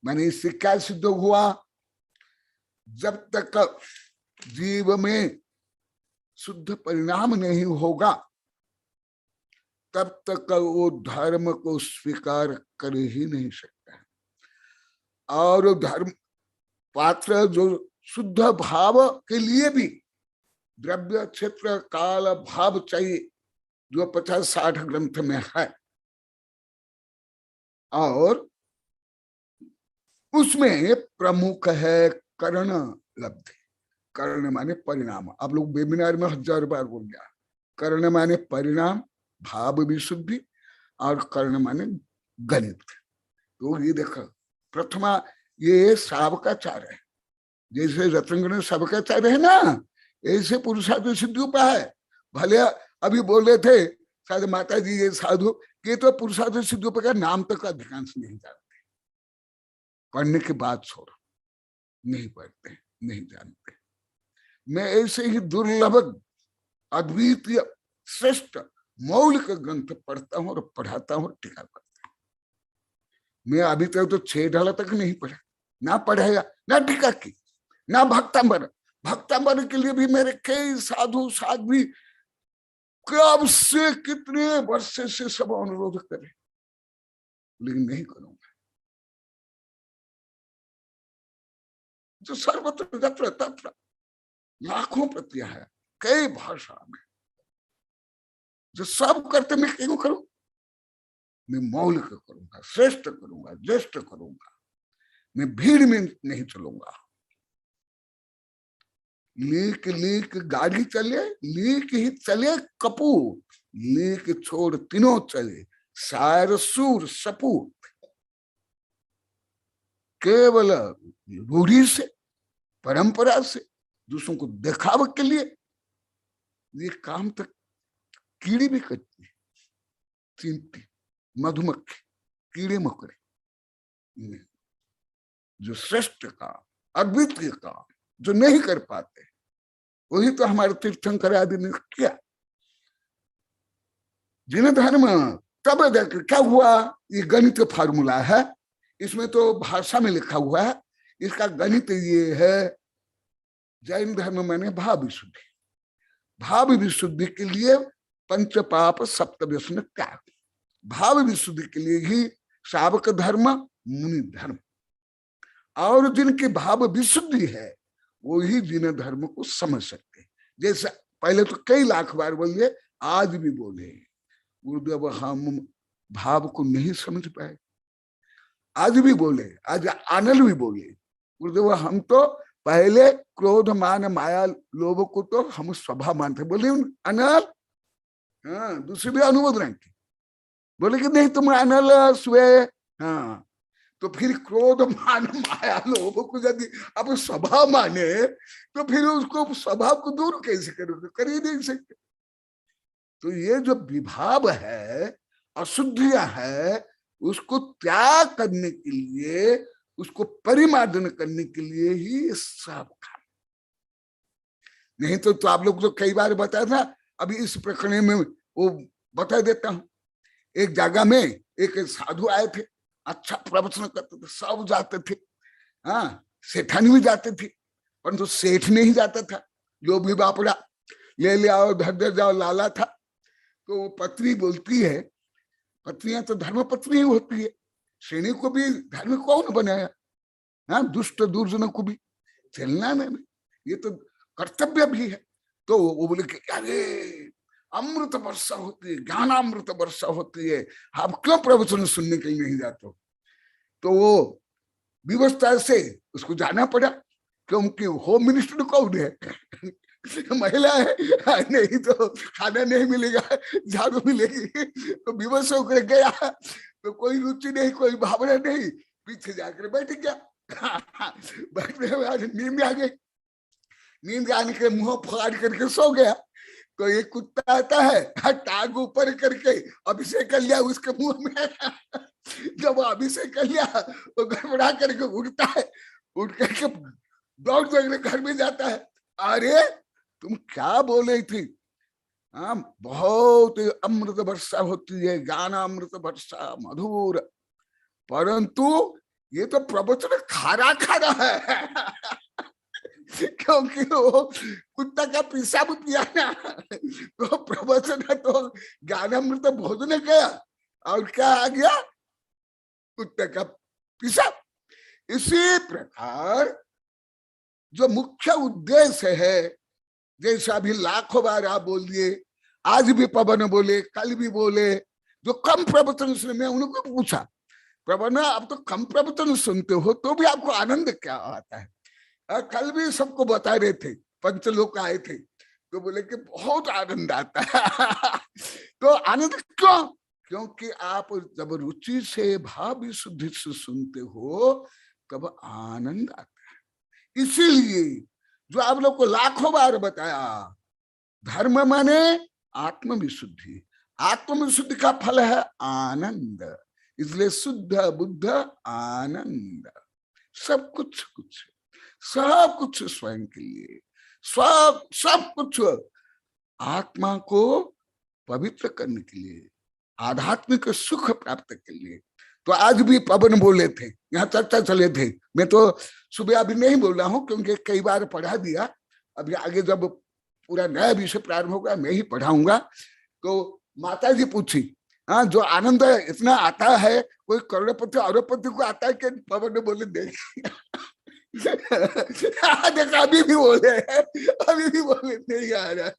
मैंने इससे क्या सिद्ध हुआ, जब तक जीव में शुद्ध परिणाम नहीं होगा तब तक वो धर्म को स्वीकार कर ही नहीं सकता। और धर्म पात्र जो शुद्ध भाव के लिए भी द्रव्य क्षेत्र काल भाव चाहिए, जो 50-60 ग्रंथ में है, और उसमें प्रमुख है कर्ण लब्धि। कर्ण माने परिणाम, आप लोग वेबिनार में 1000 बार बोल गया, कर्ण माने परिणाम, भाव विशुद्धि, और कर्ण माने गणित। तो ये देखो, प्रथमा ये सावकाचार है। जैसे रत्नगण सबकाचार है ना, ऐसे पुरुषार्थ सिद्धि उपाय है। भले अभी बोल रहे थे शायद माता जी ये साधु के तो पुरुषार्थ सिद्धि उपाय का नाम तक अधिकांश नहीं जानते, पढ़ने के बाद छोड़ो, नहीं पढ़ते, नहीं जानते। मैं ऐसे ही दुर्लभ अद्वितीय श्रेष्ठ मौलिक ग्रंथ पढ़ता हूँ और पढ़ाता हूँ, टीका करता हूँ। मैं अभी तक तो 6 ढाला तक नहीं पढ़ा, ना पढ़ाया, ना टीका की, ना भक्तांबर। भक्तांबर के लिए भी मेरे कई साधु साध्वी कब से कितने वर्ष से सब अनुरोध करे, लेकिन नहीं करूंगा। जो सर्वत्र तत्र तत्र लाखों प्रतिया है, कई भाषा में, जो सब करते मैं क्यों करूं? मैं मौलिक करूंगा, श्रेष्ठ करूंगा, ज्येष्ठ करूंगा। मैं भीड़ में नहीं चलूंगा। लीक लीक गाड़ी चले, लीक ही चले कपूर, लीक छोड़ तीनों चले, शायर सूर सपूत। केवल रूढ़ी से, परंपरा से, दूसरों को दिखावे के लिए ये काम तक कीड़ी भी करती है, चींटी, मधुमक्खी, कीड़े मकोड़े। जो श्रेष्ठ काम, अद्वितीय काम जो नहीं कर पाते, वही तो हमारे तीर्थंकर आदि ने किया। जिन धर्म तब क्या हुआ, ये गणित फार्मूला है, इसमें तो भाषा में लिखा हुआ है, इसका गणित ये है। जैन धर्म मैंने भाव विशुद्धि, भाव विशुद्धि के लिए पंच पाप सप्त व्यसन त्याग, भाव विशुद्धि के लिए ही शावक धर्म, मुनि धर्म। और जिनकी भाव विशुद्धि है वो ही जिन धर्म को समझ सकते। जैसे पहले तो कई लाख बार बोलिए, आज भी बोले गुरुदेव हम भाव को नहीं समझ पाए, आज भी बोले, आज आनल भी बोले गुरुदेव हम तो पहले क्रोध मान माया लोभ को तो हम स्वभाव मानते। बोले अनल, हाँ दूसरे भी अनुमोदन की, बोले कि नहीं तुम अनल स्वे, हाँ तो फिर क्रोध मान माया लोभ को यदि आप स्वभाव माने तो फिर उसको स्वभाव को दूर कैसे करोगे, कर ही नहीं सकते। तो ये जो विभाव है, अशुद्धियां है, उसको त्याग करने के लिए, उसको परिमार्जन करने के लिए ही सब काम। नहीं तो आप लोग तो कई बार बताया था, अभी इस प्रकरण में वो बता देता हूं। एक जगह में एक साधु आए थे, अच्छा प्रवचन करते थे, सब जाते थे, हाँ सेठानी भी जाते थे, परंतु सेठ नहीं जाता था, जो भी बापड़ा ले आओ धर जाओ लाला था। तो वो पत्नी बोलती है, पत्नियां तो धर्म पत्नी ही होती है, श्रेणी को भी धर्म कौन बनाया, हाँ दुष्ट दुर्जनों को भी चलना नहीं, ये तो कर्तव्य भी है। तो वो बोले कि अरे अमृत वर्षा होती है, ज्ञानामृत वर्षा होती है, आप क्यों प्रवचन सुनने के लिए नहीं जाते? तो वो विवस्था से उसको जाना पड़ा, क्योंकि होम मिनिस्टर कौन है? महिला है, नहीं तो खाना नहीं मिलेगा, झाड़ू मिलेगी। तो विवश होकर गया, तो कोई रुचि नहीं, कोई भावना नहीं, पीछे जाकर बैठ गया। बैठने के बाद नींद आ गई, नींद आने के मुंह फाड़ करके सो गया। तो एक कुत्ता आता है, टांग ऊपर करके अभिषेक कर लिया उसके मुंह में। जब अभिषेक कर लिया वो गड़बड़ा करके उठता है, उठ करके दौड़ दौड़ घर में जाता है। अरे तुम क्या बोले थी? हाँ बहुत अमृत वर्षा होती है, ज्ञानामृत वर्षा मधुर, परंतु ये तो प्रवचन खारा खारा है। क्योंकि वो कुत्ता का पेशाब पिया ना, तो प्रवचन तो ज्ञानामृत भोजन गया और क्या आ गया? कुत्ते का पेशाब। इसी प्रकार जो मुख्य उद्देश्य है, जैसा अभी लाखों बार आप बोल दिए, आज भी पवन बोले, कल भी बोले, जो कम प्रवचन सुने, मैं उनको पूछा प्रवन आप तो कम प्रवचन सुनते हो तो भी आपको आनंद क्या आता है? कल भी सबको बता रहे थे, पंचलोक आए थे, तो बोले कि बहुत आनंद आता है। तो आनंद क्यों? क्योंकि आप जब रुचि से भाव विशुद्धि से सुनते हो तब आनंद आता है। इसीलिए जो आप लोग को लाखों बार बताया, धर्म माने आत्मविशुद्धि, आत्मविशुद्धि का फल है आनंद। इसलिए शुद्ध बुद्ध आनंद, सब कुछ सब कुछ स्वयं के लिए, सब कुछ आत्मा को पवित्र करने के लिए, आध्यात्मिक सुख प्राप्त के लिए। तो आज भी पवन बोले थे, यहाँ चर्चा चले थे। मैं तो सुबह अभी नहीं बोल रहा हूँ क्योंकि कई बार पढ़ा दिया। अभी आगे जब पूरा नया विषय प्रारंभ होगा मैं ही पढ़ाऊंगा। तो माता जी पूछी, हाँ जो आनंद इतना आता है, कोई करोड़पति अरबपति को आता है कि पवन बोले देख देखा अभी भी बोले नहीं आ रहा है।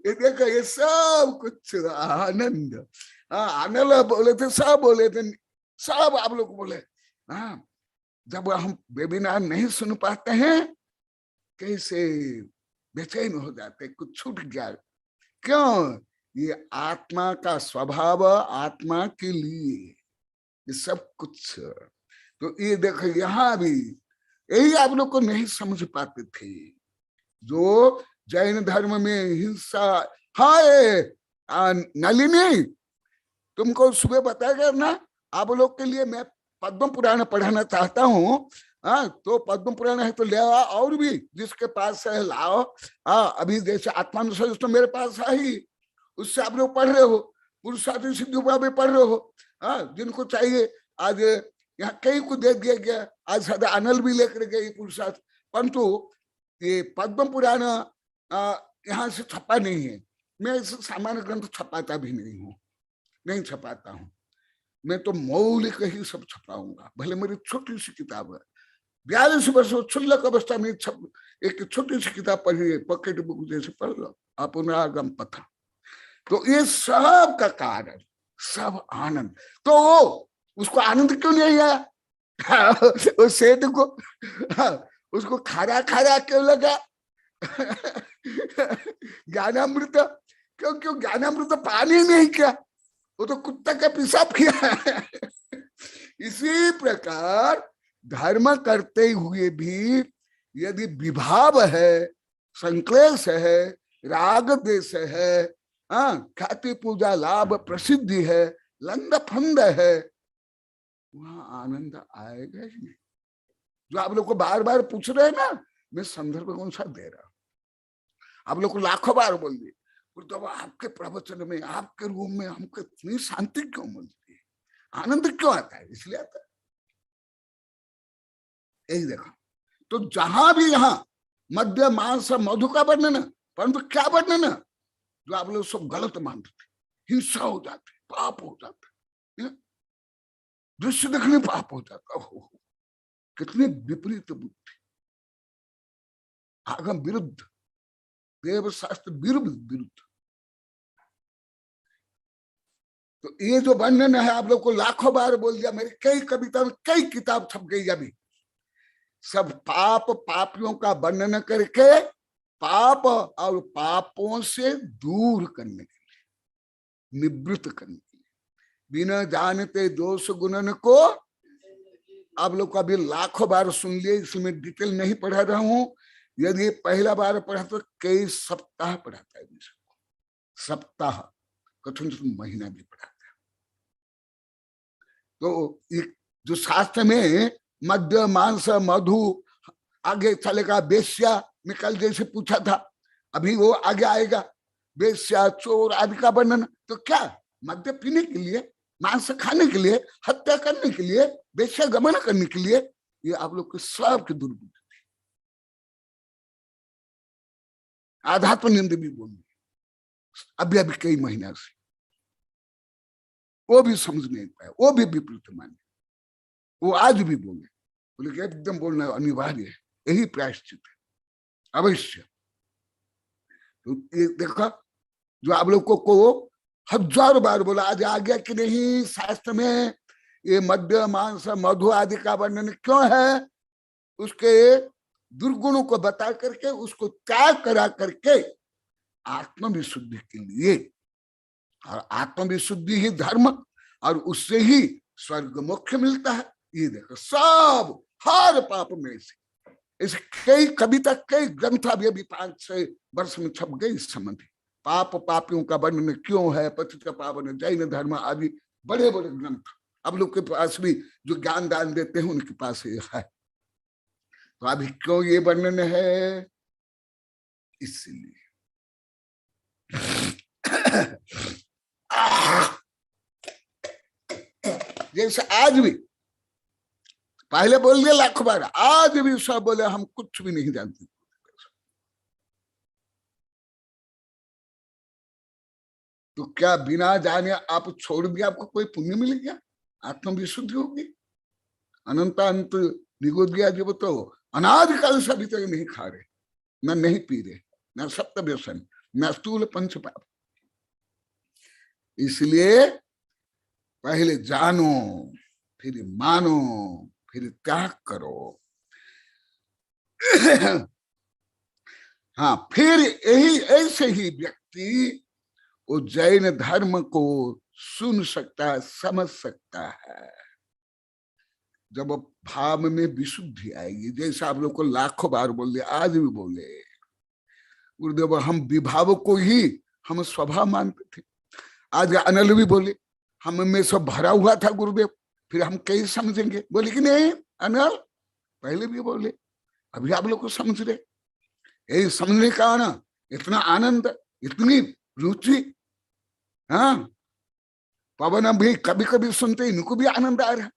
देखो ये सब कुछ आनंद, आनंद बोले थे, सब बोले थे, सब आप लोग बोले। हाँ जब हम वेबिनार नहीं सुन पाते हैं कैसे बेचैन हो जाते, कुछ छूट गया। क्यों? ये आत्मा का स्वभाव, आत्मा के लिए ये सब कुछ। तो ये देखो यहाँ भी यही आप लोग को नहीं समझ पाते थे। जो जैन धर्म में हिंसा, हाँ नलिनी तुमको सुबह बताया ना, आप लोग के लिए मैं पद्म पुराण पढ़ाना चाहता हूँ। हाँ तो पद्म पुराण है तो ले आओ, और भी जिसके पास है लाओ। हाँ अभी जैसे आत्मानुसार तो मेरे पास है ही, उससे आप लोग पढ़ रहे हो, पुरुषार्थी सिद्धि भी पढ़ रहे हो। हाँ जिनको चाहिए आज यहाँ कई को दे दिया गया, आज सदा अनल भी लेकर गए पुरुषार्थ, परंतु ये पद्म पुराण यहाँ से छपा नहीं है। मैं इस सामान्य ग्रंथ छपाता भी नहीं हूँ, नहीं छपाता हूँ। मैं तो मौलिक ही सब छपाऊंगा, भले मेरी छोटी सी किताब है। 42 वर्ष क्षुल्लक अवस्था में एक छोटी सी किताब पढ़ी है, पॉकेट बुक जैसे पढ़ लो, अपनागम पथा। तो ये सब का कारण, सब आनंद। तो उसको आनंद क्यों नहीं आया? उस सेठ को उसको खारा खारा क्यों लगा? ज्ञानामृत क्यों ज्ञानामृत पानी नहीं किया, वो तो कुत्ता का पेशाब किया। इसी प्रकार धर्म करते हुए भी यदि विभाव है, संक्लेश है, राग देश है, ख्याति पूजा लाभ प्रसिद्धि है, लंद फंद है, वहां आनंद आएगा ही नहीं। जो आप लोग को बार बार पूछ रहे हैं ना, मैं संदर्भ कौन सा दे रहा हूं, आप लोग को लाखों बार बोल दिए। तो आपके प्रवचन में, आपके रूम में हमको इतनी शांति क्यों मिलती है, आनंद क्यों आता है? इसलिए आता है। यही देखो, तो जहां भी यहाँ मध्य मांस मधु का वर्णन, परंतु क्या वर्णन? जो आप लोग सब गलत मानते थे, हिंसा हो जाती, पाप हो जाता, दृश्य देखने पाप हो जाता। कितनी विपरीत बुद्धि, आगम विरुद्ध, देव शास्त्र विरुद्ध। तो ये जो वर्णन है आप लोग को लाखों बार बोल दिया, मेरी कई कविता में कई किताब छप गई अभी, सब पाप पापियों का वर्णन करके पाप और पापों से दूर करने के लिए, निवृत्त करने के लिए, बिना जानते दोष गुणन को। आप लोग को अभी लाखों बार सुन लिए, इसमें डिटेल नहीं पढ़ा रहा हूं। यदि पहला बार पढ़ा तो कई सप्ताह पढ़ाता है, सप्ताह कठिन महीना भी पढ़ाता है। तो जो शास्त्र में मध्य मांस मधु, आगे चलेगा वेश्या में कल जैसे पूछा था, अभी वो आगे आएगा, वेश्या चोर आदि का वर्णन। तो क्या मद्य पीने के लिए, मांस खाने के लिए, हत्या करने के लिए, वेश्या गमन करने के लिए, ये आप लोग के सब की दुर्बुद्धि। आध्यात्म निंद भी बोली अभी कई महीना से, वो भी समझ नहीं पाया, वो भी विपरीत माने, वो आज भी बोले कि एकदम बोलना अनिवार्य है, यही प्रायश्चित है अवश्य। तो ये देखो जो आप लोग को हजारों बार बोला, आज आ गया कि नहीं शास्त्र में ये मध्य मांस मधु आदि का वर्णन क्यों है? उसके दुर्गुणों को बता करके, उसको त्याग करा करके आत्मविशुद्धि के लिए, और आत्मविशुद्धि ही धर्म, और उससे ही स्वर्ग मोक्ष मिलता है। ये देखो सब हर पाप में से इस कई कविता कई ग्रंथ अभी 5-6 वर्ष में छप गए इस संबंध में। पाप पापियों का वर्णन क्यों है, पतित पावन जैन धर्म आदि बड़े बड़े ग्रंथ अब लोग के पास भी जो ज्ञान दान देते हैं उनके पास ये है। तो अभी क्यों ये वर्णन है, इसलिए जैसे आज भी पहले बोल दिया लाखों बार, आज भी सब बोले हम कुछ भी नहीं जानते। तो क्या बिना जाने आप छोड़ दिया आपको कोई पुण्य मिल गया, आत्मविशुद्धि होगी? अनंत अंत निगोद गया जब तो अनादिकाल से अभी तक नहीं खा रहे, न नहीं पी रहे, न सप्त व्यसन, न स्थूल पंच पाप। इसलिए पहले जानो, फिर मानो, फिर त्याग करो। हाँ, फिर यही ऐसे ही व्यक्ति वो जैन धर्म को सुन सकता है, समझ सकता है। जब भाव में विशुद्धि आएगी, जैसे आप लोग को लाखों बार बोल दिया, आज भी बोले गुरुदेव हम विभाव को ही हम स्वभाव मानते थे। आज अनल भी बोले हम में सब भरा हुआ था गुरुदेव, फिर हम कैसे समझेंगे? बोले कि नहीं अनल पहले भी बोले, अभी आप लोग को समझ रहे। यही समझने का ना इतना आनंद, इतनी रुचि। हाँ, पवन भी कभी कभी सुनते इनको भी आनंद आ रहा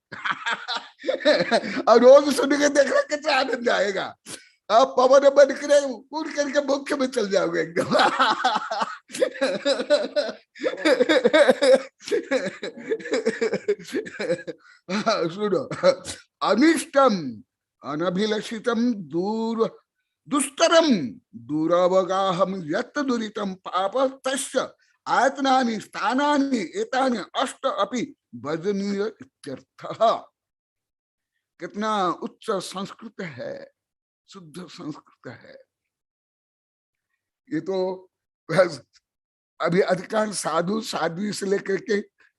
और रोज सुनेंगे देख रहे कितना आनंद आएगा। अब पवन बन कर उड़ करके मुख्य में चल जाओगे एकदम। सुनो, अनिष्टम अनभिलषितम दूर दुस्तरम दूरावगाहम यत् दुरितम पाप तस्य आयतनानि स्थानानि एतानि अष्ट अपि भजनीय इत्यर्थः। कितना उच्च संस्कृत है, शुद्ध संस्कृत है। ये तो अभी अधिकांश साधु साध्वी से लेकर के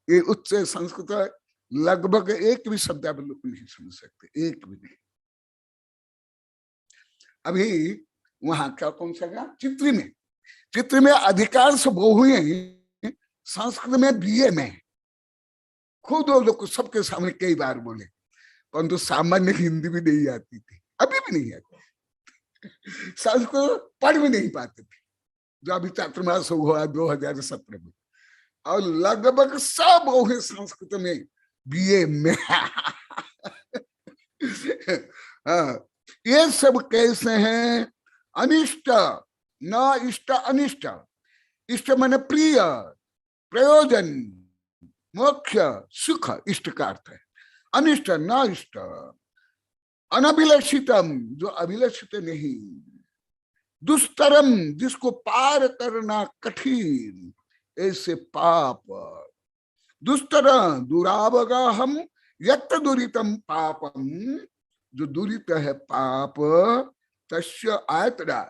ये उच्च संस्कृत लगभग एक भी शब्द आप लोग नहीं समझ सकते, एक भी नहीं। अभी वहां का कौन सा का चित्र में अधिकांश बहुएं संस्कृत में बीए में, खुद वो लोग सबके सामने कई बार बोले, परंतु सामान्य हिंदी भी नहीं आती थी, अभी भी नहीं आती, संस्कृत पढ़ भी नहीं पाते थे जो अभी चातुर्मास हुआ 2017 में। और लगभग सब बहुएं संस्कृत में बीए में। हाँ, ये सब कैसे हैं? अनिष्ट न इष्ट, अनिष्ट इष्ट माने प्रिय, प्रयोजन, मोक्ष, सुख, इष्ट का अर्थ है। अनिष्ट न इष्ट, अनभिलषितम जो अभिलषित नहीं, दुस्तरम जिसको पार करना कठिन, ऐसे पाप। दुस्तर दुरावगाहम यत् दुरितम पापम जो दुरित है पाप, तस्य आयतना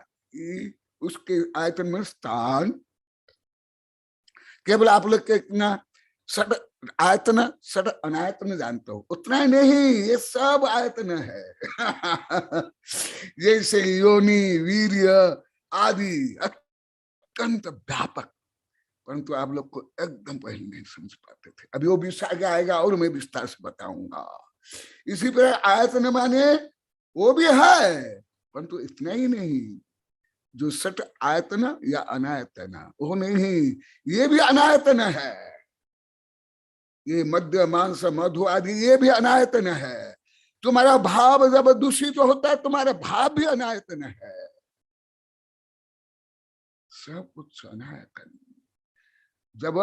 उसके आयतन में स्थान। केवल आप लोग के इतना सट आयतन सट अनायतन जानते हो उतना ही नहीं, ये सब आयतन है। जैसे योनि वीर्य आदि अत्यंत व्यापक, परंतु आप लोग को एकदम पहले नहीं समझ पाते थे। अभी वो विषय आगे आएगा और मैं विस्तार से बताऊंगा। इसी प्रकार आयतन माने वो भी है, परंतु इतना ही नहीं जो सट आयतन या अनायतन, वो नहीं, ये भी अनायतन है। ये मध्य मांस मधु आदि ये भी अनायतन है। तुम्हारा भाव जब दूषित होता है, तुम्हारा भाव भी अनायतन है। सब कुछ अनायतन। जब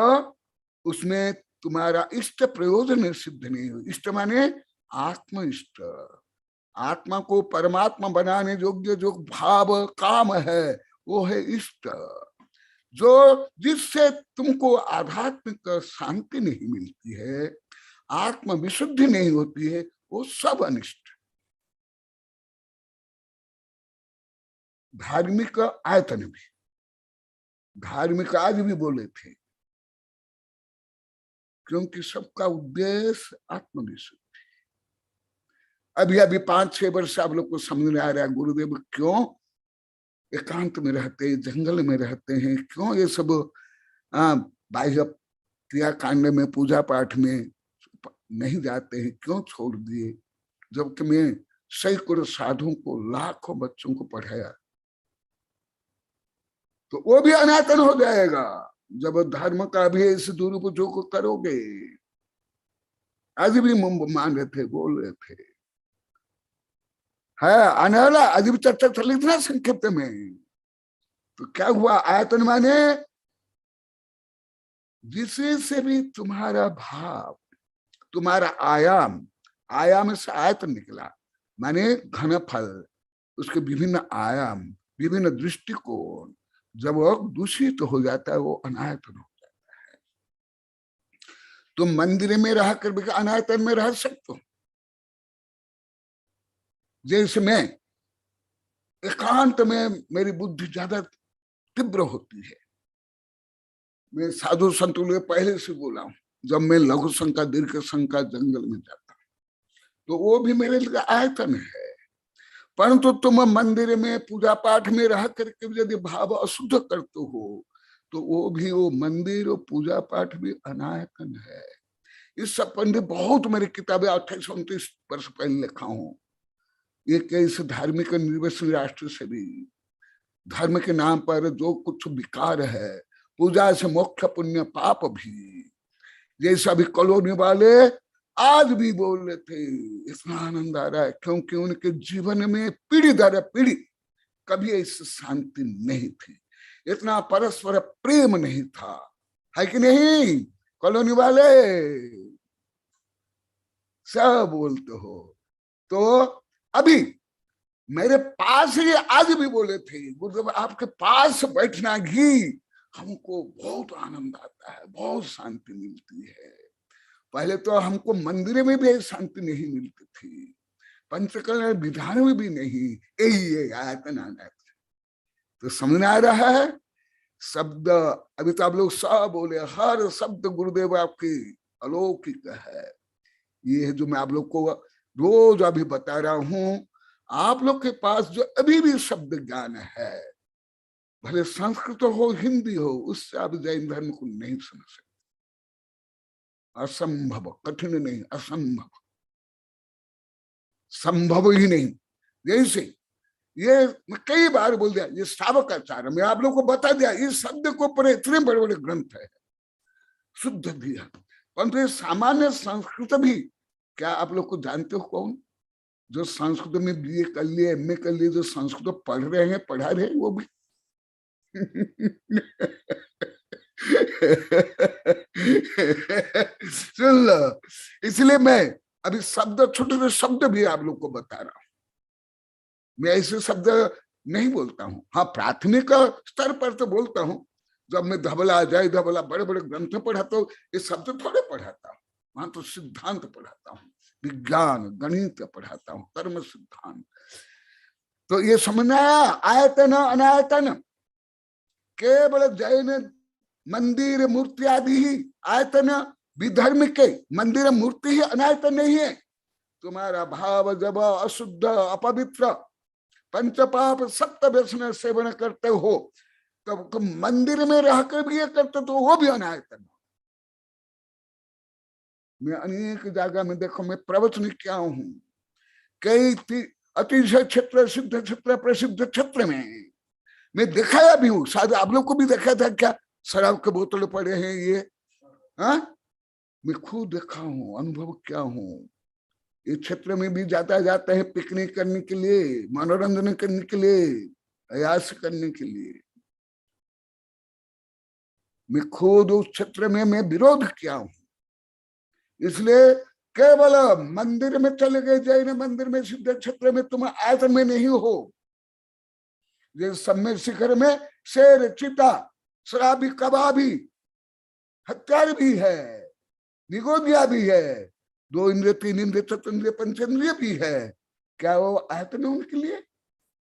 उसमें तुम्हारा इष्ट प्रयोजन सिद्ध नहीं हो, इष्ट माने आत्म इष्ट, आत्मा को परमात्मा बनाने योग्य जो भाव काम है वो है इष्ट। जो जिससे तुमको आध्यात्मिक शांति नहीं मिलती है, आत्म विशुद्धि नहीं होती है, वो सब अनिष्ट। धार्मिक आयतन भी, धार्मिक आज भी बोले थे, क्योंकि सबका उद्देश्य आत्मविशुद्धि। अभी अभी 5-6 वर्ष आप लोग को समझ में आ रहा है गुरुदेव क्यों एकांत में रहते, जंगल में रहते हैं, क्यों ये सब बाह्य क्रियाकांड में, पूजा पाठ में नहीं जाते हैं, क्यों छोड़ दिए, जबकि मैं सैकड़ों साधुओं को, लाखों बच्चों को पढ़ाया। तो वो भी अनातन हो जाएगा जब धर्म का भी इस दुरुपयोग करोगे। आज भी मान रहे थे, बोल रहे थे, है आने वाला, आज भी चर्चा चली थी ना संक्षिप्त में। तो क्या हुआ, आयतन माने जिससे से भी तुम्हारा भाव, तुम्हारा आयाम, आयाम से आयतन निकला, माने घनफल, उसके विभिन्न आयाम, विभिन्न दृष्टिकोण, जब वो दूषित हो जाता है वो अनायतन हो जाता है। तुम मंदिर में रह कर भी अनायतन में रह सकते हो। जैसे मैं एकांत में मेरी बुद्धि ज्यादा तीव्र होती है, मैं साधु संतों ने पहले से बोला हूं, जब मैं लघु शंका दीर्घ शंका जंगल में जाता तो वो भी मेरे लिए आयतन है। परंतु तुम मंदिर में पूजा पाठ में रह करके यदि भाव अशुद्ध करते हो तो वो भी, वो मंदिर और पूजा पाठ भी अनायतन है। इस संबंधी बहुत मेरी किताबें 28-29 वर्ष पहले लिखा हूं। एक इस धार्मिक निर्वसन राष्ट्र से भी धर्म के नाम पर जो कुछ विकार है, पूजा से मोक्ष पुण्य पाप भी, जैसा भी कॉलोनी वाले आज भी बोल रहे थे, इतना आनंद आ रहा है क्योंकि उनके जीवन में पीढ़ी दर पीढ़ी कभी ऐसी शांति नहीं थी, इतना परस्पर प्रेम नहीं था, है कि नहीं? कॉलोनी वाले सब बोलते हो। तो अभी मेरे पास ही आज भी बोले थे, गुरुदेव आपके पास बैठना ही हमको बहुत आनंद आता है, बहुत शांति मिलती है। पहले तो हमको मंदिर में भी शांति नहीं मिलती थी, पंचकर्ण विधान में भी नहीं, यही आयतन आयतन। तो समझ आ रहा है शब्द, अभी तो आप लोग सब बोले, हर शब्द गुरुदेव आपकी अलौकिक है। ये है जो मैं आप लोग को रोज अभी बता रहा हूं। आप लोग के पास जो अभी भी शब्द ज्ञान है, भले संस्कृत हो हिंदी हो, उससे आप जैन धर्म को नहीं समझ सकते। असंभव, कठिन नहीं, असंभव, संभव ही नहीं। जैसे ये मैं कई बार बोल दिया, ये श्रावकाचार, मैं आप लोग को बता दिया, इस शब्द को ऊपर इतने बड़े बड़े ग्रंथ है, शुद्ध भी है, परंतु ये सामान्य संस्कृत भी, क्या आप लोग को जानते हो कौन जो संस्कृत में बीए कर लिए, एमए कर लिए, जो संस्कृत पढ़ रहे हैं, पढ़ा रहे हैं वो भी? सुन लो, इसलिए मैं अभी शब्द, छोटे छोटे शब्द भी आप लोग को बता रहा हूं। मैं ऐसे शब्द नहीं बोलता हूँ, हाँ प्राथमिक स्तर पर तो बोलता हूँ। जब मैं धबला, जय धबला, बड़े बड़े ग्रंथ पढ़ाता हूँ, ये शब्द थोड़े पढ़ाता हूँ, वहां तो सिद्धांत पढ़ाता हूँ, विज्ञान गणित पढ़ाता हूँ, कर्म सिद्धांत। तो ये समझना, आयतन अनायतन केवल जैन मंदिर मूर्ति आदि ही आयतन, विधर्म के मंदिर मूर्ति ही अनायतन नहीं है। तुम्हारा भाव जब अशुद्ध, अपवित्र, पंचपाप, सप्त व्यसन सेवन करते हो, तब तुम मंदिर में रहकर भी ये करते तो वो भी अनायतन। मैं अनेक जगह में देखो, मैं प्रवचन क्या हूं, कई अतिशय क्षेत्र, सिद्ध क्षेत्र, प्रसिद्ध क्षेत्र में मैं दिखाया भी हूं, शायद आप लोग को भी देखा था क्या, शराब के बोतल पड़े हैं ये, हाँ मैं खुद देखा हूं, अनुभव क्या हूं। इस क्षेत्र में भी जाता है पिकनिक करने के लिए, मनोरंजन करने के लिए, अयास करने के लिए। मैं खुद उस क्षेत्र में मैं विरोध किया हूं, इसलिए केवल मंदिर में चले गए, जैन मंदिर में, सिद्ध क्षेत्र में तुम आयतन में नहीं हो। जैसे सम्मेद शिखर में शेर, चीता, शराबी, कबाबी, हत्यार भी है, निगोदिया भी है, 2 इंद्रिय, 3 इंद्रिय, 4 इंद्रिय, 5 इंद्रिय भी है। क्या वो आयतन है उनके लिए?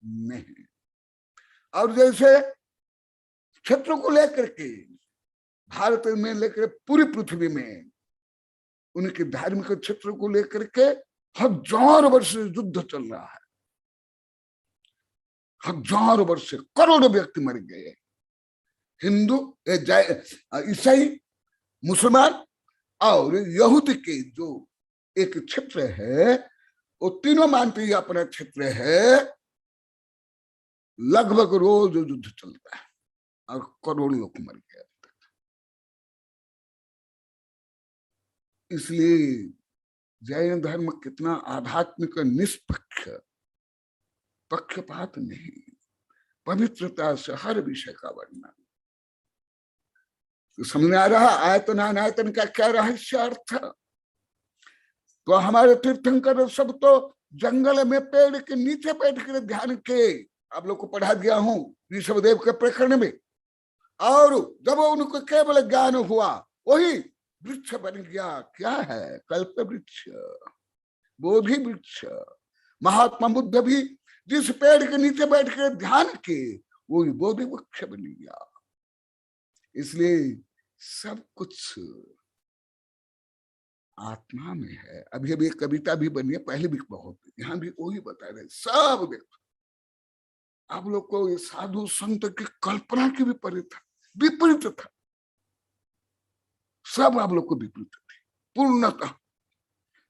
नहीं। और जैसे क्षेत्र को लेकर के, भारत में लेकर पूरी पृथ्वी में उनके धार्मिक क्षेत्र को लेकर के 1000 वर्ष से युद्ध चल रहा है, 1000 वर्ष से करोड़ों व्यक्ति मर गए, हिंदू, ईसाई, मुसलमान और यहूदी के जो एक क्षेत्र है, वो तीनों मानते ही अपना क्षेत्र है, लगभग रोज युद्ध चलता है और करोड़ों लोग मर गए। इसलिए जैन धर्म कितना आध्यात्मिक, निष्पक्ष, पक्षपात नहीं, पवित्रता से हर विषय का वर्णन। तो समझ आ रहा आयतन अनायतन का क्या रहस्य अर्थ। तो हमारे तीर्थंकर सब तो जंगल में पेड़ के नीचे बैठ कर ध्यान के, आप लोग को पढ़ा दिया हूं ऋषभदेव के प्रकरण में, और जब उनको केवल ज्ञान हुआ वही वृक्ष बन गया। क्या है? कल्प वृक्ष, बोधि वृक्ष। महात्मा बुद्ध भी जिस पेड़ के नीचे बैठ कर ध्यान के, वही बोधि वृक्ष बन गया। इसलिए सब कुछ आत्मा में है। अभी अभी एक कविता भी बनी है, पहले भी बहुत, यहाँ भी वही बता रहे सब। देखो आप लोग को ये साधु संत की कल्पना की विपरीत था, सब आप लोग को विपरीत थे पूर्णतः।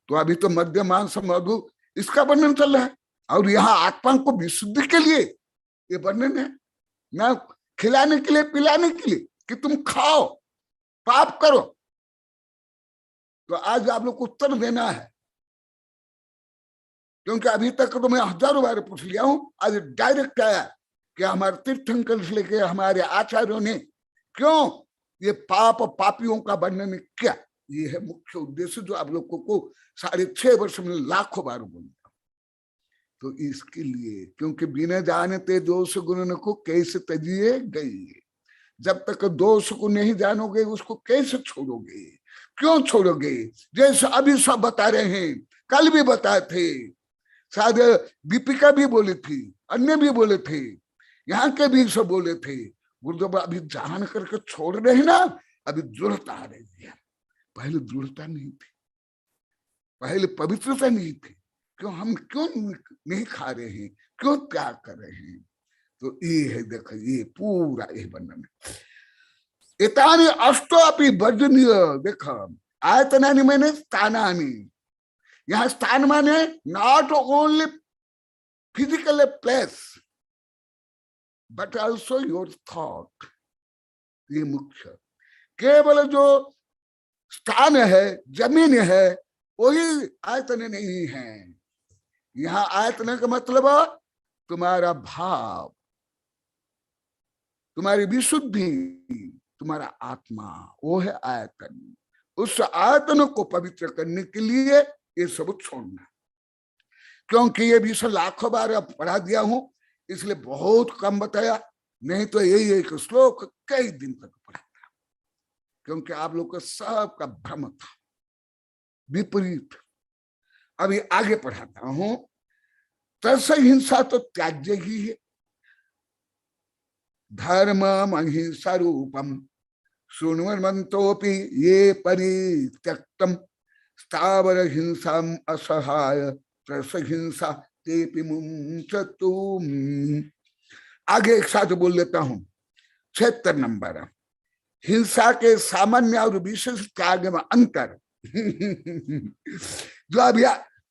तो अभी तो मध्य मांस मधु इसका वर्णन चल रहा है, और यहाँ आत्मा को विशुद्धि के लिए ये वर्णन है, ना खिलाने के लिए पिलाने के लिए कि तुम खाओ पाप करो। तो आज आप लोग को उत्तर देना है, क्योंकि अभी तक तो मैं हजारों बार पूछ लिया हूं, आज डायरेक्ट आया कि हमारे तीर्थंकर से लेके हमारे आचार्यों ने क्यों ये पाप पापियों का वर्णन किया। ये है मुख्य उद्देश्य जो आप लोगों को 6.5 वर्ष में लाखों बार बोलता। तो इसके लिए, क्योंकि बिना जानते दोष गुण को कैसे तजिए गई, जब तक दोष को नहीं जानोगे उसको कैसे छोड़ोगे, क्यों छोड़ोगे। जैसे अभी सब बता रहे हैं, कल भी बताए थे, शायद दीपिका भी बोली थी, अन्य भी बोले थे, यहाँ के भी सब बोले थे। गुरुदेव अभी जान करके छोड़ रहे हैं ना, अभी दृढ़ता आ रही है। पहले दृढ़ता नहीं थी, पहले पवित्रता नहीं थी। क्यों हम क्यों नहीं खा रहे हैं, क्यों त्याग कर रहे हैं। तो ये है, देखो ये पूरा ये वर्णन है। इतानी अष्टो अपि वर्जनीय। देखो आयतनानि मैंने स्थानानि, यहाँ स्थान माने not only physical place but also your thought. ये मुख्य, केवल जो स्थान है, जमीन है, वही आयतन नहीं है। यहाँ आयतन का मतलब तुम्हारा भाव, तुम्हारी विशुद्धि, तुम्हारा आत्मा, वो है आयतन। उस आयतन को पवित्र करने के लिए ये सब छोड़ना। क्योंकि ये भी लाखों बार पढ़ा दिया हूं, इसलिए बहुत कम बताया, नहीं तो यही एक श्लोक कई दिन तक पढ़ा था, क्योंकि आप लोग का सबका भ्रम था, विपरीत। अभी आगे पढ़ाता हूं। तस हिंसा तो त्याज्य ही है, धर्म अहिंसा रूपम शृण्वन्तोपि ये परित्यक्तम स्थावर हिंसा असहाय त्रस हिंसा तेपि मुंचतुम। आगे एक साथ बोल लेता हूं। 76 नंबर, हिंसा के सामान्य और विशेष त्याग में अंतर। जो अभी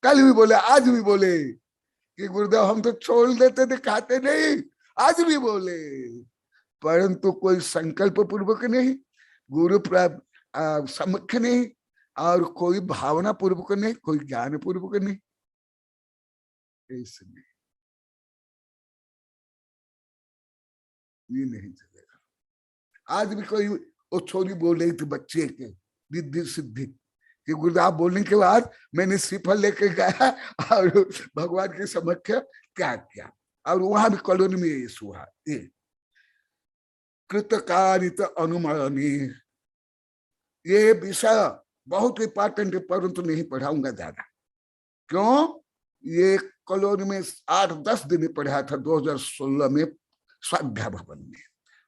कल भी बोले, आज भी बोले कि गुरुदेव हम तो छोड़ देते थे, खाते नहीं, आज भी बोले, परंतु कोई संकल्प पूर्वक नहीं, गुरु सम्मुख नहीं, और कोई भावना पूर्वक नहीं, कोई ज्ञान पूर्वक नहीं। इसलिए ये नहीं चलेगा। आज भी कोई वो छोरी बोल रही थी बच्चे के रिद्धि सिद्धि कि गुरुदेव बोलने के बाद मैंने श्रीफल लेके गया और भगवान के समक्ष त्याग किया, और वहां भी कॉलोनी में ये हुआ। ये कृतकारित अनुमानी, ये विषय बहुत इंपॉर्टेंट है, परंतु नहीं पढ़ाऊंगा ज्यादा। क्यों? ये कॉलोनी में 8-10 दिन पढ़ा था 2016 में स्वाध्याय भवन में,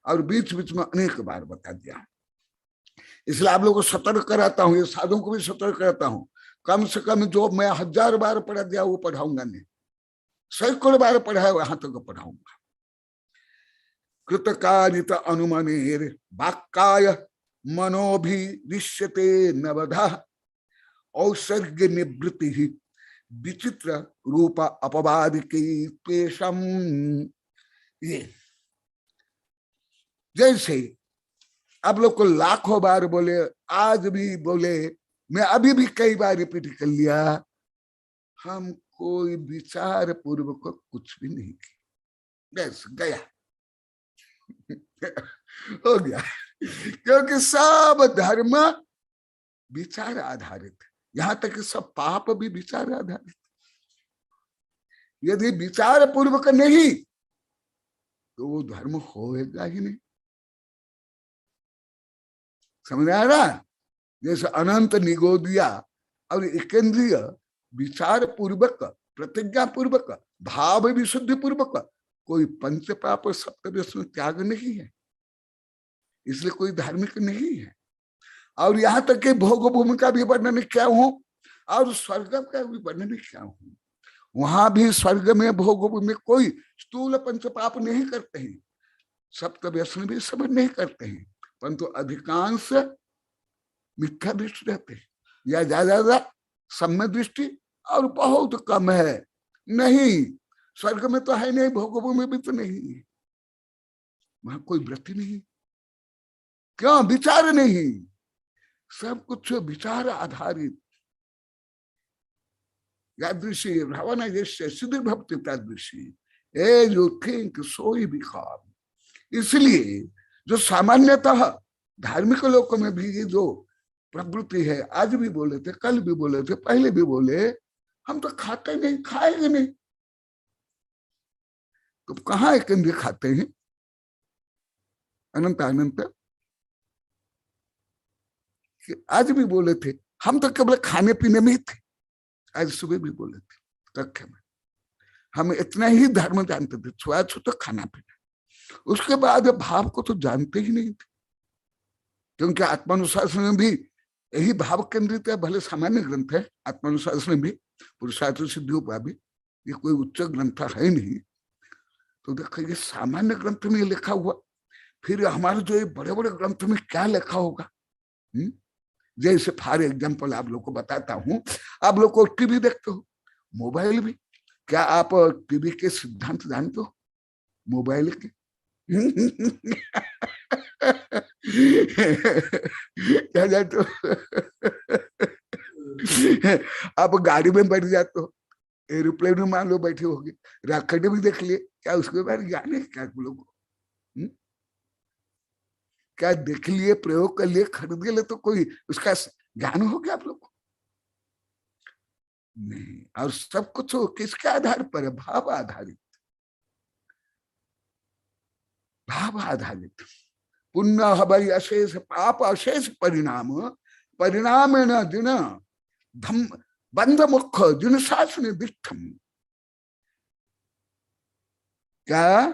और बीच बीच में अनेक बार बता दिया। इसलिए आप लोगों को सतर्क कराता हूँ, ये साधुओं को भी सतर्क कराता हूँ। कम से कम जो मैं 1000 बार पढ़ा दिया वो पढ़ाऊंगा नहीं, सैकड़ों बार पढ़ा है वहां तक पढ़ाऊंगा। कृतकारित अनुमनेर वाक्काय मनोभिरिष्यते नवधा औसर्ग निवृत्ति ही विचित्र रूप अपवाद की पेशम। ये जैसे आप लोग को लाखों बार बोले, आज भी बोले, मैं अभी भी कई बार रिपीट कर लिया, हम कोई विचार पूर्वक कुछ भी नहीं किया, बस गया हो गया। क्योंकि सब धर्म विचार आधारित, यहां तक कि सब पाप भी विचार आधारित। यदि विचार पूर्वक नहीं तो वो धर्म होएगा ही नहीं। समझ आ रहा? जैसे अनंत निगोदिया और एकेंद्रिय विचार पूर्वक, प्रतिज्ञा पूर्वक, भाव विशुद्धि पूर्वक कोई पंच पाप सप्तव्यसु त्याग नहीं है, इसलिए कोई धार्मिक नहीं है। और यहाँ तक कि भोग भूमि का भी वर्णन क्या हूं और स्वर्ग का भी वर्णन क्या हूं। वहां भी स्वर्ग में भोग भूमि कोई स्थूल पंच पाप नहीं करते हैं, सप्तव्यसन भी सब नहीं करते हैं, परंतु अधिकांश मिथ्या दृष्टि रहते हैं, या ज्यादा सम्य दृष्टि और बहुत कम है नहीं। स्वर्ग में तो है नहीं, भोग भूमि भी तो नहीं है, वहां कोई वृत्ति नहीं। क्यों? विचार नहीं, सब कुछ विचार आधारित। यादृशी भावना जैसे सिद्धि भक्ति तादृशी, as you think so he become. इसलिए जो सामान्यतः धार्मिक लोगों में भी जो प्रवृत्ति है, आज भी बोले थे, कल भी बोले थे, पहले भी बोले, हम तो खाते नहीं, खाएंगे नहीं, तो कहाँ एक खाते हैं? अनंत अनंत आज भी बोले थे, हम तो केवल खाने पीने में ही थे, आज सुबह भी बोले थे कक्षा में, हम इतना ही धर्म जानते थे, छुआछूत तो खाना पीना, उसके बाद भाव को तो जानते ही नहीं थे। क्योंकि आत्मानुशासन में भी यही भाव केंद्रित है, भले सामान्य ग्रंथ है आत्मानुशासन में भी, पुरुषार्थ सिद्धि उपाय भी, ये कोई उच्च ग्रंथ है नहीं। तो देखो ये सामान्य ग्रंथ में लिखा हुआ, फिर हमारे जो ये बड़े बड़े ग्रंथ में क्या लिखा होगा। जैसे फॉर एग्जाम्पल आप लोग को बताता हूं, आप लोग को टीवी देखते हो, मोबाइल भी, क्या आप टीवी के सिद्धांत जानते हो मोबाइल के? क्या जानते हो? आप गाड़ी में बैठ जाते हो, एरोप्लेन में मान लो बैठे होगे, रॉकेट भी देख लिए, क्या उसके बारे में ज्ञान है क्या आप लोग को? क्या देख लिए, प्रयोग कर लिए, खरीद लिए, तो कोई उसका ज्ञान हो गया आप लोग को? नहीं। और सब कुछ किसके आधार पर है? भाव आधारित, भाव आधारित। पुण्य हवै अशेष पाप अशेष परिणाम, परिणाम न दिन धम बंध मुख जिन शासन दिष्टम। क्या?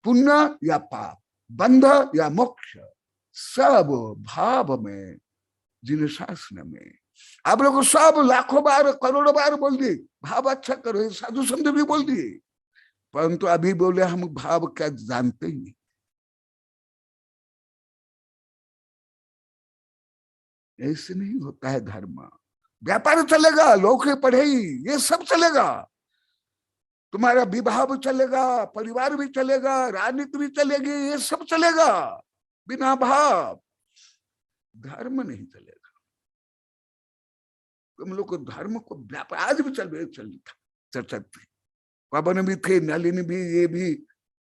पुण्य या पाप, बंध या मोक्ष, सब भाव में, जिन शासन में। आप लोग सब लाखों बार करोड़ों बार बोल दिए भाव अच्छा करो, साधु संत भी बोल दिए, परंतु अभी बोले हम भाव क्या जानते ही नहीं। ऐसे नहीं होता है धर्म। व्यापार चलेगा, लोग पढ़ाई, ये सब चलेगा, तुम्हारा विवाह भी चलेगा, परिवार भी चलेगा, राजनीति भी चलेगी, ये सब चलेगा, बिना भाव धर्म नहीं चलेगा। तुम लोग को धर्म को व्यापार आज भी चलता चर्चा थी, पवन भी थे, नलिनी भी, ये भी,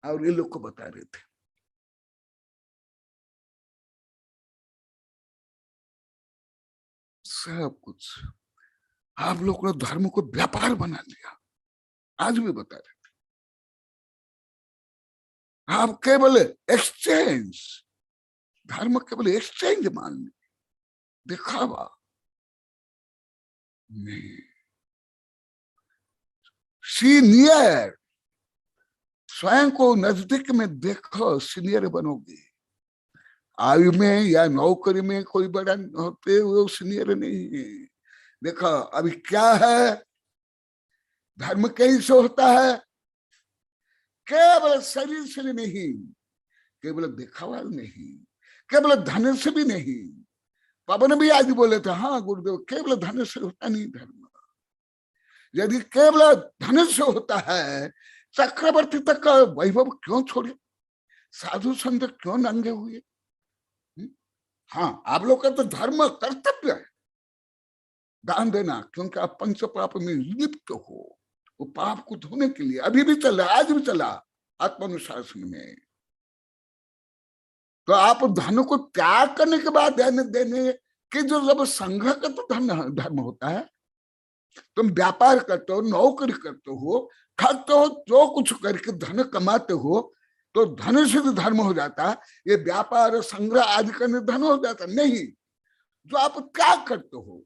और ये लोग को बता रहे थे। सब कुछ आप लोग ने धर्म को व्यापार बना लिया, आज भी बता रहे थे। आप केवल एक्सचेंज, धर्म केवल एक्सचेंज मान ली, दिखावा नहीं। सीनियर, स्वयं को नजदीक में देखो, सीनियर बनोगे, आयु में या नौकरी में कोई बड़ा होते वो सीनियर नहीं है। देखो अभी क्या है, धर्म कैसे होता है, केवल शरीर से नहीं, केवल दिखावा नहीं, केवल धन से भी नहीं। पवन भी आज बोले थे, हाँ गुरुदेव केवल धन से होता नहीं धर्म। यदि केवल धन से होता है, चक्रवर्ती तक का वैभव क्यों छोड़े, साधु संत क्यों नंगे हुए। हाँ आप लोग का तो धर्म कर्तव्य है दान देना, क्योंकि आप पंच पाप में लिप्त हो। वो पाप को धोने के लिए अभी भी चल रहा, आज भी चला आत्मानुशासन में। तो आप धन को त्याग करने के बाद देने के जो जब संग्रह का तो धर्म होता है। तुम व्यापार करते हो, नौकरी करते हो, ठगते हो, जो कुछ करके धन कमाते हो, तो धन से तो धर्म हो जाता। ये व्यापार संग्रह आदि करने धन हो जाता नहीं। जो आप त्याग करते हो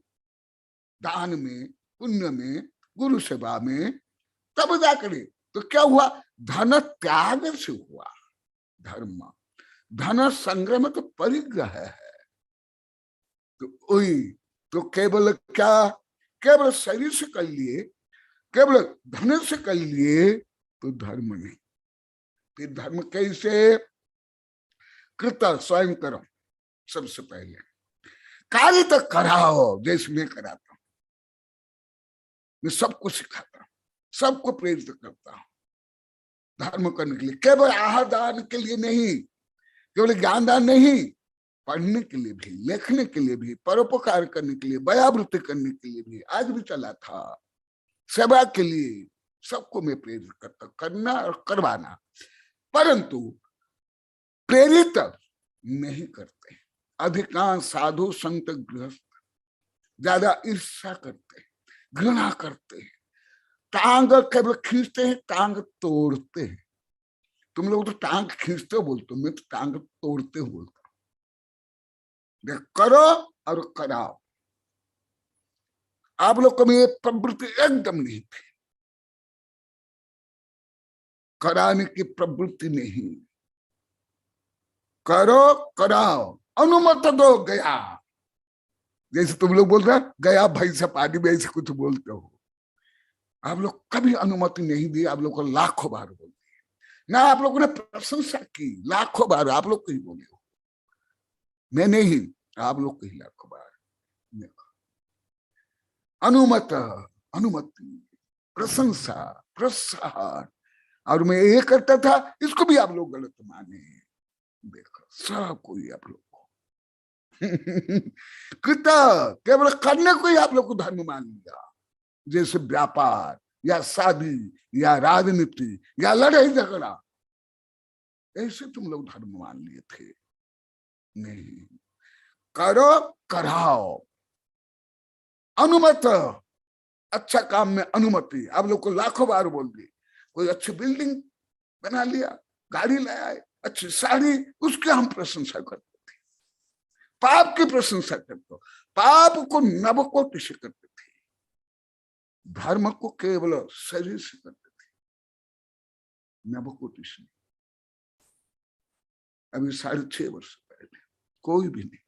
दान में, पुण्य में, गुरु सेवा में, तब जाकर तो क्या हुआ, धन त्याग से हुआ धर्म। धन संग्रह में तो परिग्रह है। तो वही तो केवल क्या, केवल शरीर से कर लिए, केवल धन से कर लिए तो धर्म नहीं। फिर धर्म कैसे, कृत स्वयं करो। सबसे पहले कार्य तो कराओ, जैसे मैं कराता हूं, मैं सबको सिखाता हूं, सबको प्रेरित करता हूं धर्म करने के लिए। केवल आहार दान के लिए नहीं, केवल ज्ञान दान नहीं, पढ़ने के लिए भी, लिखने के लिए भी, परोपकार करने के लिए, दयावृत्ति करने के लिए भी आज भी चला था। सेवा के लिए सबको मैं प्रेरित करता, करना और करवाना। परंतु प्रेरित नहीं करते। अधिकांश साधु संत गृहस्थ ज्यादा ईर्ष्या करते, घृणा करते, टांग केवल खींचते हैं, टांग तोड़ते हैं। तुम लोग तो टांग खींचते हो बोलते हो, मैं तो टांग तोड़ते हो बोलता हूं। करो और कराओ। आप लोग को में ये प्रवृत्ति एकदम नहीं थी, कराने की प्रवृत्ति नहीं। करो कराओ, अनुमति दो गया। जैसे तुम लोग बोल रहे गया भाई से पानी में, ऐसे कुछ बोलते हो। आप लोग कभी अनुमति नहीं दी, आप लोग को लाखों बार बोल दिए ना। आप लोगों ने प्रशंसा की लाखों बार, आप लोग कहीं बोले हो, मैं नहीं, आप लोग कहीं लाखों बार। अनुमत, अनुमति, प्रशंसा, प्रोत्साहन, और मैं ये करता था, इसको भी आप लोग गलत माने। देखो सब कोई आप लोग को कृता केवल करने को ही आप लोग को धर्म मान लिया। जैसे व्यापार या शादी या राजनीति या लड़ाई झगड़ा, ऐसे तुम लोग धर्म मान लिए थे। नहीं, करो कराओ, अनुमत, अच्छा काम में अनुमति। आप लोग को लाखों बार बोल दी, कोई अच्छी बिल्डिंग बना लिया, गाड़ी लाया, अच्छी साड़ी, उसकी हम प्रशंसा करते थे। पाप की प्रशंसा करते हो, पाप को नवकोटि से करते थे, धर्म को केवल शरीर से करते थे, नवकोटि से। अभी 6.5 वर्ष पहले कोई भी नहीं।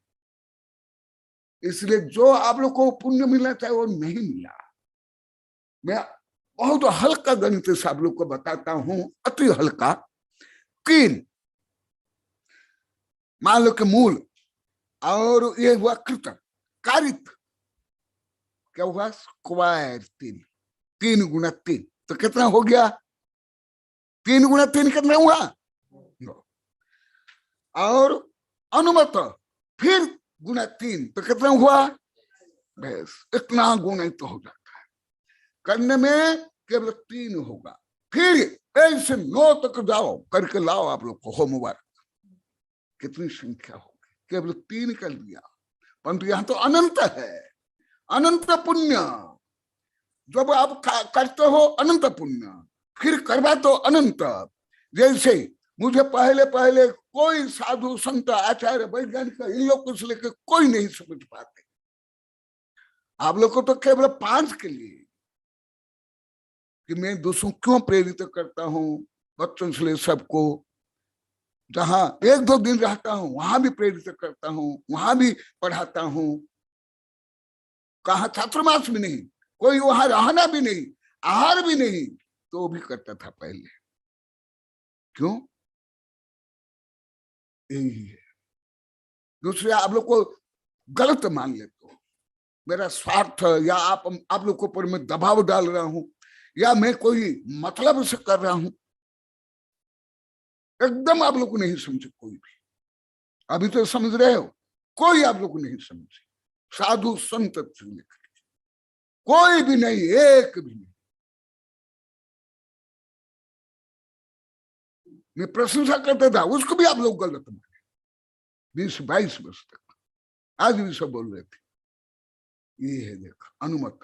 इसलिए जो आप लोग को पुण्य मिलना चाहिए वो नहीं मिला। मैं बहुत हल्का गणित से आप लोग को बताता हूं, अति हल्का। तीन मान लो कि मूल और ये हुआ कृत, कारित क्या हुआ, स्क्वायर 3, 3 गुना 3 तो कितना हो गया, 3 गुना 3 कितना हुआ। और अनुमत फिर गुना 3 तो कितना हुआ, बस इतना गुना तो हो जाता है। करने में केवल 3 होगा, फिर ऐसे 9 तक जाओ करके लाओ आप लोग को, हो मुबारक। कितनी संख्या होगी, केवल 3 कर दिया। परंतु यहाँ तो अनंत है, अनंत पुण्य। जब आप करते हो अनंत पुण्य, फिर करवा तो अनंत। जैसे मुझे पहले पहले कोई साधु संत आचार्य वैज्ञानिक इन लोग को लेकर कोई नहीं समझ पाते। आप लोग को तो केवल 5 के लिए कि मैं दूसरों क्यों प्रेरित करता हूं, बच्चों से ले सबको, जहां 1-2 दिन रहता हूं वहां भी प्रेरित करता हूं, वहां भी पढ़ाता हूं। कहा छात्रवास भी नहीं, कोई वहां रहना भी नहीं, आहार भी नहीं, तो भी करता था पहले। क्यों? यही है। दूसरे आप लोग को गलत मान लेते हो, मेरा स्वार्थ या आप लोग को ऊपर मैं दबाव डाल रहा हूं या मैं कोई मतलब से कर रहा हूं। एकदम आप लोग को नहीं समझे कोई भी। अभी तो समझ रहे हो, कोई आप लोग को नहीं समझे। साधु संत कोई भी नहीं, एक भी नहीं। मैं प्रशंसा करता था, उसको भी आप लोग गलत माने। 20-22 वर्ष तक आज भी सब बोल रहे थे। ये है देखा, अनुमत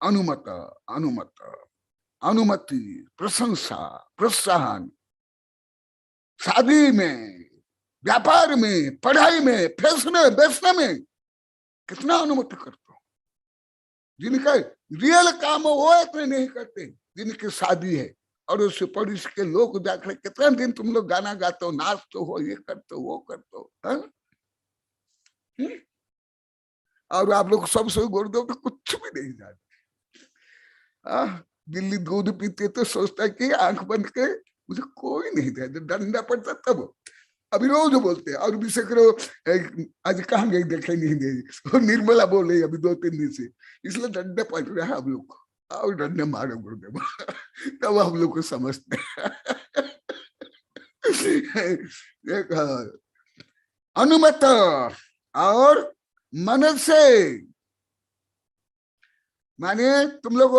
अनुमत अनुमत अनुमति, प्रशंसा, प्रोत्साहन, शादी में, व्यापार में, पढ़ाई में, फैसले बेचने में कितना अनुमति करते हो। जिनका रियल काम है वो इतने नहीं करते, जिनकी शादी है और उससे पड़ोस के लोग जाकर कितना दिन तुम लोग गाना गाते हो, नाचते हो, ये करते हो, वो करते हो, और आप लोग सबसे गुरुदेव तो कुछ भी नहीं जानते। दिल्ली दूध पीते तो सोचता है कि आंख बंद के मुझे कोई नहीं था, जब डंडा पड़ता तब। अभी रोज बोलते हैं और विषय करो आज कहाँ गई दिखाई नहीं दे, और निर्मला बोल रही अभी 2-3 दिन से, इसलिए डंडा पड़ रहा है हम लोग को। और डंडे मारो गुरुदेव तब हम लोग को समझते अनुमत और मन से, माने तुम लोग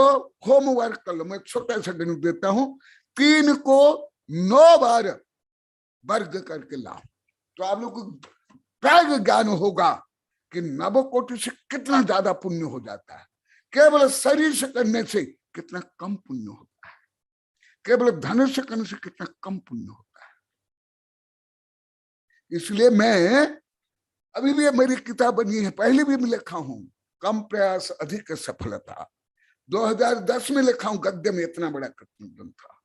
होमवर्क कर लो। मैं छोटा सा गणित देता हूं, 3 को 9 बार वर्ग करके लाओ तो आप लोग को प्राग ज्ञान होगा कि नवकोटि से कितना ज्यादा पुण्य हो जाता है, केवल शरीर से करने से कितना कम पुण्य होता है, केवल धन से करने से कितना कम पुण्य होता है। इसलिए मैं अभी भी मेरी किताब बनी है, पहले भी मैं लिखा हूं, कम प्रयास अधिक सफलता। 2010 में लिखा हूं गद्य में, इतना बड़ा ग्रंथ था,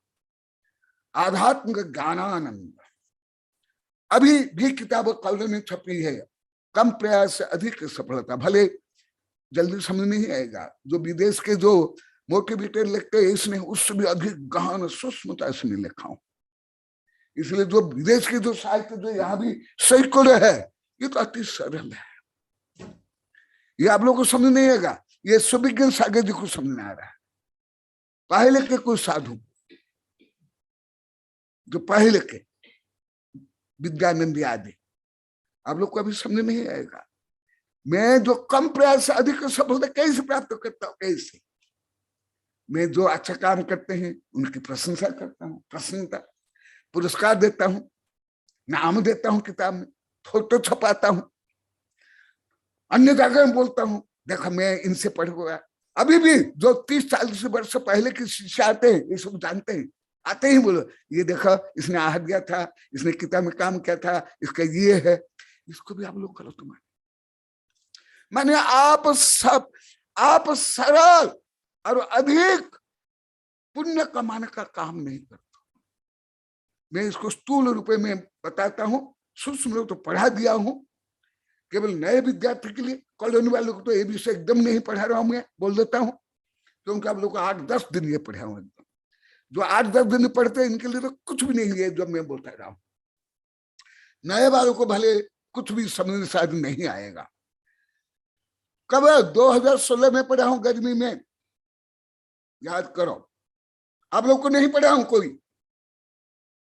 आध्यात्मिक ज्ञानानंद। अभी भी किताब कल में छपी है, कम प्रयास से अधिक सफलता। भले जल्दी समझ नहीं आएगा, जो विदेश के जो मोटिवेटर लिखते हैं इसने उससे भी अधिक गहन सूक्ष्मता से नहीं लिखा हूं। इसलिए जो विदेश के जो साहित्य जो यहाँ भी सैकड़ों है, ये तो अति सरल है, ये आप लोग को समझ नहीं आएगा। ये सुविज्ञान सागर जी को समझ में आ रहा है, पहले के कोई साधु जो पहले के विद्यानंद आदि, आप लोग को अभी समझ नहीं आएगा। मैं जो कम प्रयास से अधिक सफलता कैसे प्राप्त करता हूँ, कैसे मैं जो अच्छा काम करते हैं उनकी प्रशंसा करता हूँ, प्रसन्नता, पुरस्कार देता हूँ, नाम देता हूँ, किताब में फोटो छपाता हूँ, अन्य जगह में बोलता हूँ देखो मैं इनसे पढ़ गया। अभी भी जो 30-40 वर्ष पहले के शिष्य आते हैं ये सब जानते हैं, आते ही बोलो ये देखो इसने आहत दिया था, इसने किताब में काम किया था, इसका ये है। इसको भी आप लोग गलत माने आप सरल और अधिक पुण्य कमाने का काम नहीं करते। मैं इसको स्थूल रूपे में बताता हूं, सूक्ष्म रूप तो पढ़ा दिया हूं केवल नए विद्यार्थी के लिए। कॉलोनी वालों को तो ये विषय एकदम नहीं पढ़ा रहा हूं, मैं बोल देता हूं, क्योंकि आप लोग को 8-10 दिन ये पढ़ा हूं। एकदम जो 8-10 दिन पढ़ते हैं इनके लिए तो कुछ भी नहीं है जो मैं बोलता रहा हूं। नए वालों को भले कुछ भी समझ शायद नहीं आएगा। कब 2016 में पढ़ा हूं गर्मी में, याद करो। आप लोग को नहीं पढ़ा हूं कोई,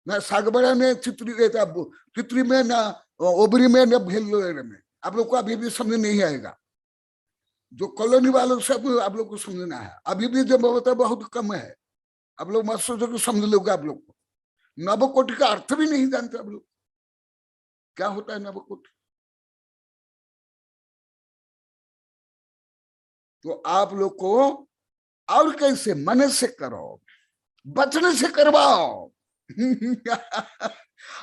ना सागबड़ा में चित्री में, ना ओबरी में, ना भेलोर में। आप लोग को अभी भी समझ नहीं आएगा। जो कॉलोनी वालों सब आप लोग को समझना है, अभी भी जब होता है बहुत कम है। आप लोग मत सोचो कि समझ लोगे। आप लोग को नवकोटि का अर्थ भी नहीं जानते आप लोग, क्या होता है नवकोटि। तो आप लोग को और कैसे, मन से करो, वचन से करवाओ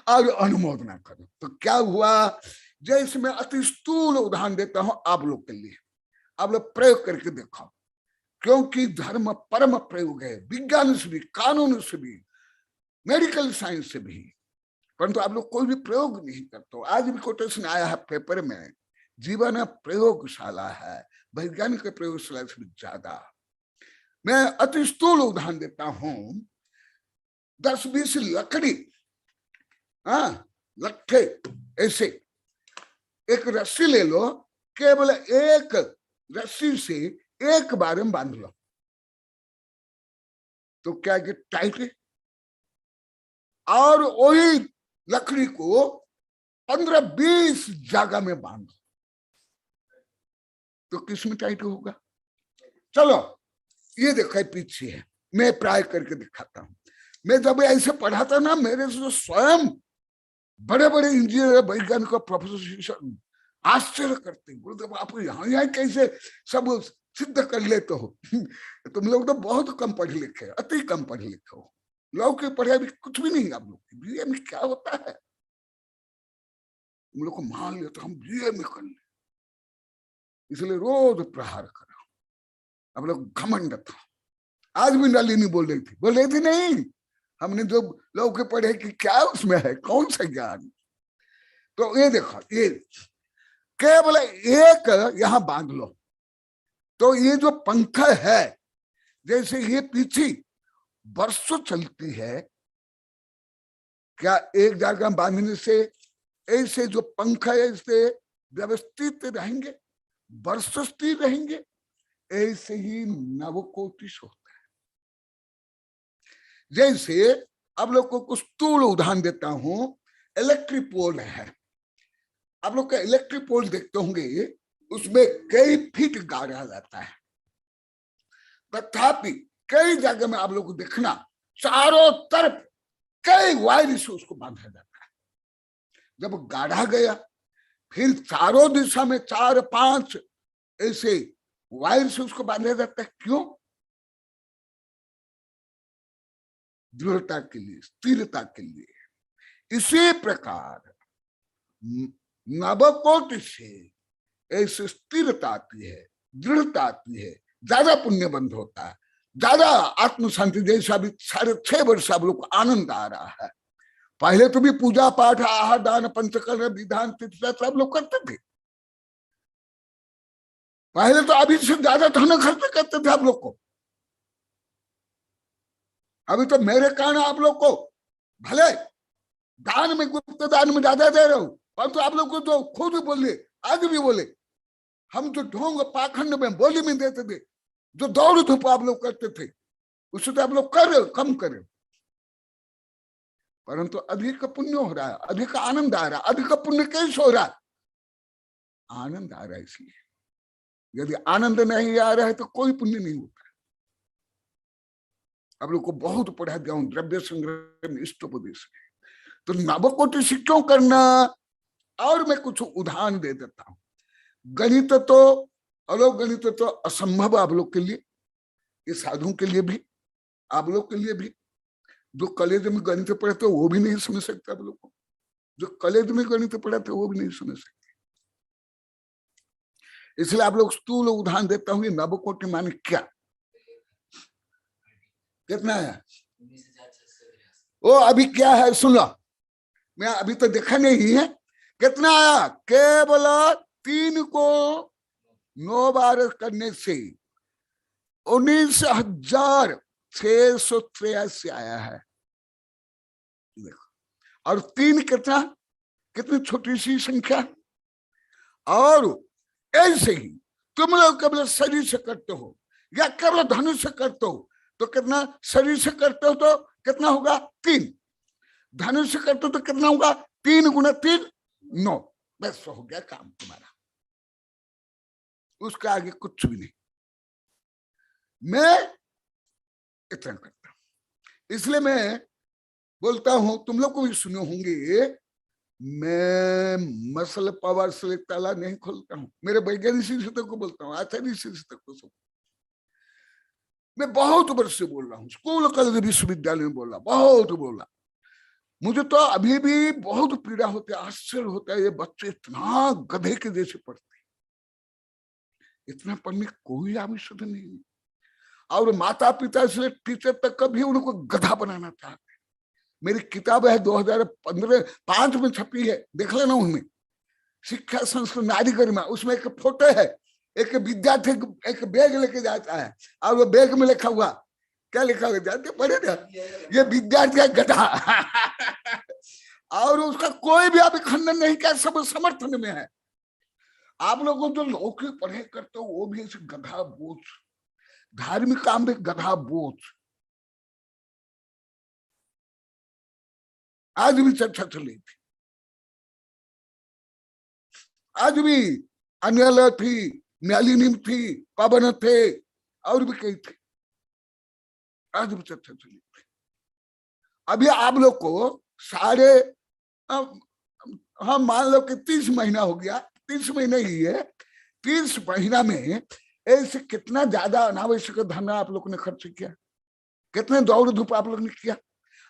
और अनुमोदना करो। तो क्या हुआ, जैसे मैं अति स्थूल उदाहरण देता हूं आप लोग के लिए, आप लोग प्रयोग करके देखो। क्योंकि धर्म परम प्रयोग है, विज्ञान से भी, कानून से भी, मेडिकल साइंस से भी, परंतु आप लोग कोई भी प्रयोग नहीं करते हो। आज भी कोटेशन आया है पेपर में, जीवन प्रयोगशाला है, वैज्ञानिक प्रयोगशाला से ज्यादा। मैं अति स्थूल उदाहरण देता हूं, 10-20 लकड़ी, लट्ठे, ऐसे एक रस्सी ले लो, केवल एक रस्सी से एक बार में बांध लो, तो क्या कि टाइट है। और वही लकड़ी को 15-20 जगह में बांधो तो किसमें टाइट होगा? चलो ये देखो पीछे है, मैं प्राय करके दिखाता हूं। मैं जब ऐसे पढ़ा था ना, मेरे से स्वयं बड़े बड़े इंजीनियर, वैज्ञानिक, प्रोफेसर आश्चर्य करते, गुरुदेव आप यहाँ कैसे सब सिद्ध कर लेते हो? तुम लोग तो बहुत कम पढ़े लिखे, अति कम पढ़े लिखे हो। लोग की पढ़ाई भी कुछ भी नहीं। आप लोग बीए में क्या होता है? तुम लोग को मान लिया तो हम बीए में कर ले, इसलिए रोज प्रहार करो। अब लोग घमंड था। आज भी नलिनी बोल रही थी नहीं, हमने जो लोग के पढ़े कि क्या उसमें है, कौन सा ज्ञान। तो ये देखो, ये केवल एक यहां बांध लो, तो ये जो पंखा है, जैसे ये पीछे वर्षों चलती है, क्या एक जगह बांधने से ऐसे जो पंखा है इससे व्यवस्थित रहेंगे, वर्षों स्थिर रहेंगे? ऐसे ही नवकोटिश होता है। जैसे आप लोग को कुछ स्थूल उदाहरण देता हूं, इलेक्ट्रिक पोल है। आप लोग का इलेक्ट्रिक पोल देखते होंगे, उसमें कई फीट गाड़ा जाता है, तथापि कई जगह में आप लोग को देखना चारों तरफ कई वायर से उसको बांधा जाता है। जब गाढ़ा गया, फिर चारों दिशा में 4-5 ऐसे वायर से उसको बांधा जाता है। क्यों? दृढ़ता के लिए, स्थिरता के लिए। इसी प्रकार नवकोटि से ऐसे स्थिरता आती है, दृढ़ता आती है, ज्यादा पुण्य बंध होता है, ज्यादा आत्म शांति। जैसा अभी 6.5 वर्ष आप लोग को आनंद आ रहा है। पहले तो भी पूजा पाठ, आहार, दान, पंचकर्म, विधान, तीर्थ सब लोग करते थे। पहले तो अभी से ज्यादा धन खर्च करते थे आप लोग को। अभी तो मेरे कारण आप लोग को भले दान में, गुप्त दान में ज्यादा दे रहे हो, परंतु आप लोग को तो खुद बोले, आज भी बोले, हम जो ढोंग पाखंड में बोली में देते थे, जो दौड़ धूप आप लोग करते थे, उससे तो आप लोग कर रहे हो, कम करे, परंतु अधिक पुण्य हो रहा है, अधिक आनंद आ रहा है। अधिक पुण्य कैसे हो रहा है? आनंद आ रहा है। इसलिए यदि आनंद नहीं आ रहा है तो कोई पुण्य नहीं होता। आप लोग को बहुत पढ़ा दिया हूं द्रव्य संग्रह में, इष्टोपदेश में। तो नवकोटि से क्यों करना? और मैं कुछ उदाहरण दे देता हूं। गणित तो, अलौकिक गणित तो असंभव आप लोग के लिए, ये साधुओं के लिए भी, आप लोग के लिए भी। जो कॉलेज में गणित पढ़ाते वो भी नहीं समझ सकते आप लोग को, जो कॉलेज में गणित पढ़ाते वो भी नहीं समझ सकते। इसलिए आप लोग स्थूल उदाहरण देता हूँ। नवकोटि माने क्या, कितना है वो, अभी क्या है सुन लो, मैं अभी तो देखा नहीं है कितना आया। केवल 3 को 9 बार करने से 19,683 आया है। देखो, और 3 कितना, कितनी छोटी सी संख्या। और ऐसे ही तुम लोग केवल शरीर से करते हो या केवल धनुष से करते हो तो कितना, शरीर से करते हो तो कितना होगा 3, धनुष से करते हो तो कितना होगा 3 × 3 9। बस हो गया काम तुम्हारा, उसके आगे कुछ भी नहीं। मैं इतना करता हूं, इसलिए मैं बोलता हूं, तुम लोग को भी सुने होंगे, मैं मसल पावर से ताला नहीं खोलता हूं। मेरे वैज्ञानिक शिक्षक को बोलता हूँ, आचार्य शिक्षक को सब, मैं बहुत वर्ष से बोल रहा हूँ, स्कूल कॉलेज विश्वविद्यालय में बोला, बहुत बोला। मुझे तो अभी भी बहुत पीड़ा होती है, आश्चर्य होता है, ये बच्चे इतना गधे के जैसे पढ़ते, इतना पढ़ने कोई आवश्यकता नहीं। और माता पिता से टीचर तक कभी उनको गधा बनाना चाहते, मेरी किताब है 2015-5 में छपी है, देख लेना उनमें, शिक्षा संस्कृत नारी गरिमा। उसमें एक फोटो है, एक विद्यार्थी एक बैग लेके जाता है और वो बैग में लिखा हुआ, क्या लिखा हुआ जानते पढ़े ना, ये विद्यार्थी का गधा। और उसका कोई भी अभी खंडन नहीं किया, सब समर्थन में है। आप लोगों जो लौकिक पढ़ाई करते हो वो भी ऐसे गधा बोझ, धार्मिक काम में गधा बोझ। आज भी चर्चा चली थी, आज भी अन्यल थी, न्यालिनी थी, पवन थे और भी कई थे, आज भी चर्चा चली थी। अभी आप लोग को सारे हम मान लो कि 30 महीना हो गया, 30 महीने ही है, 30 महीना में ऐसे कितना ज्यादा अनावश्यक धन आप लोग ने खर्च किया, कितने दौड़ धूप आप लोग ने किया।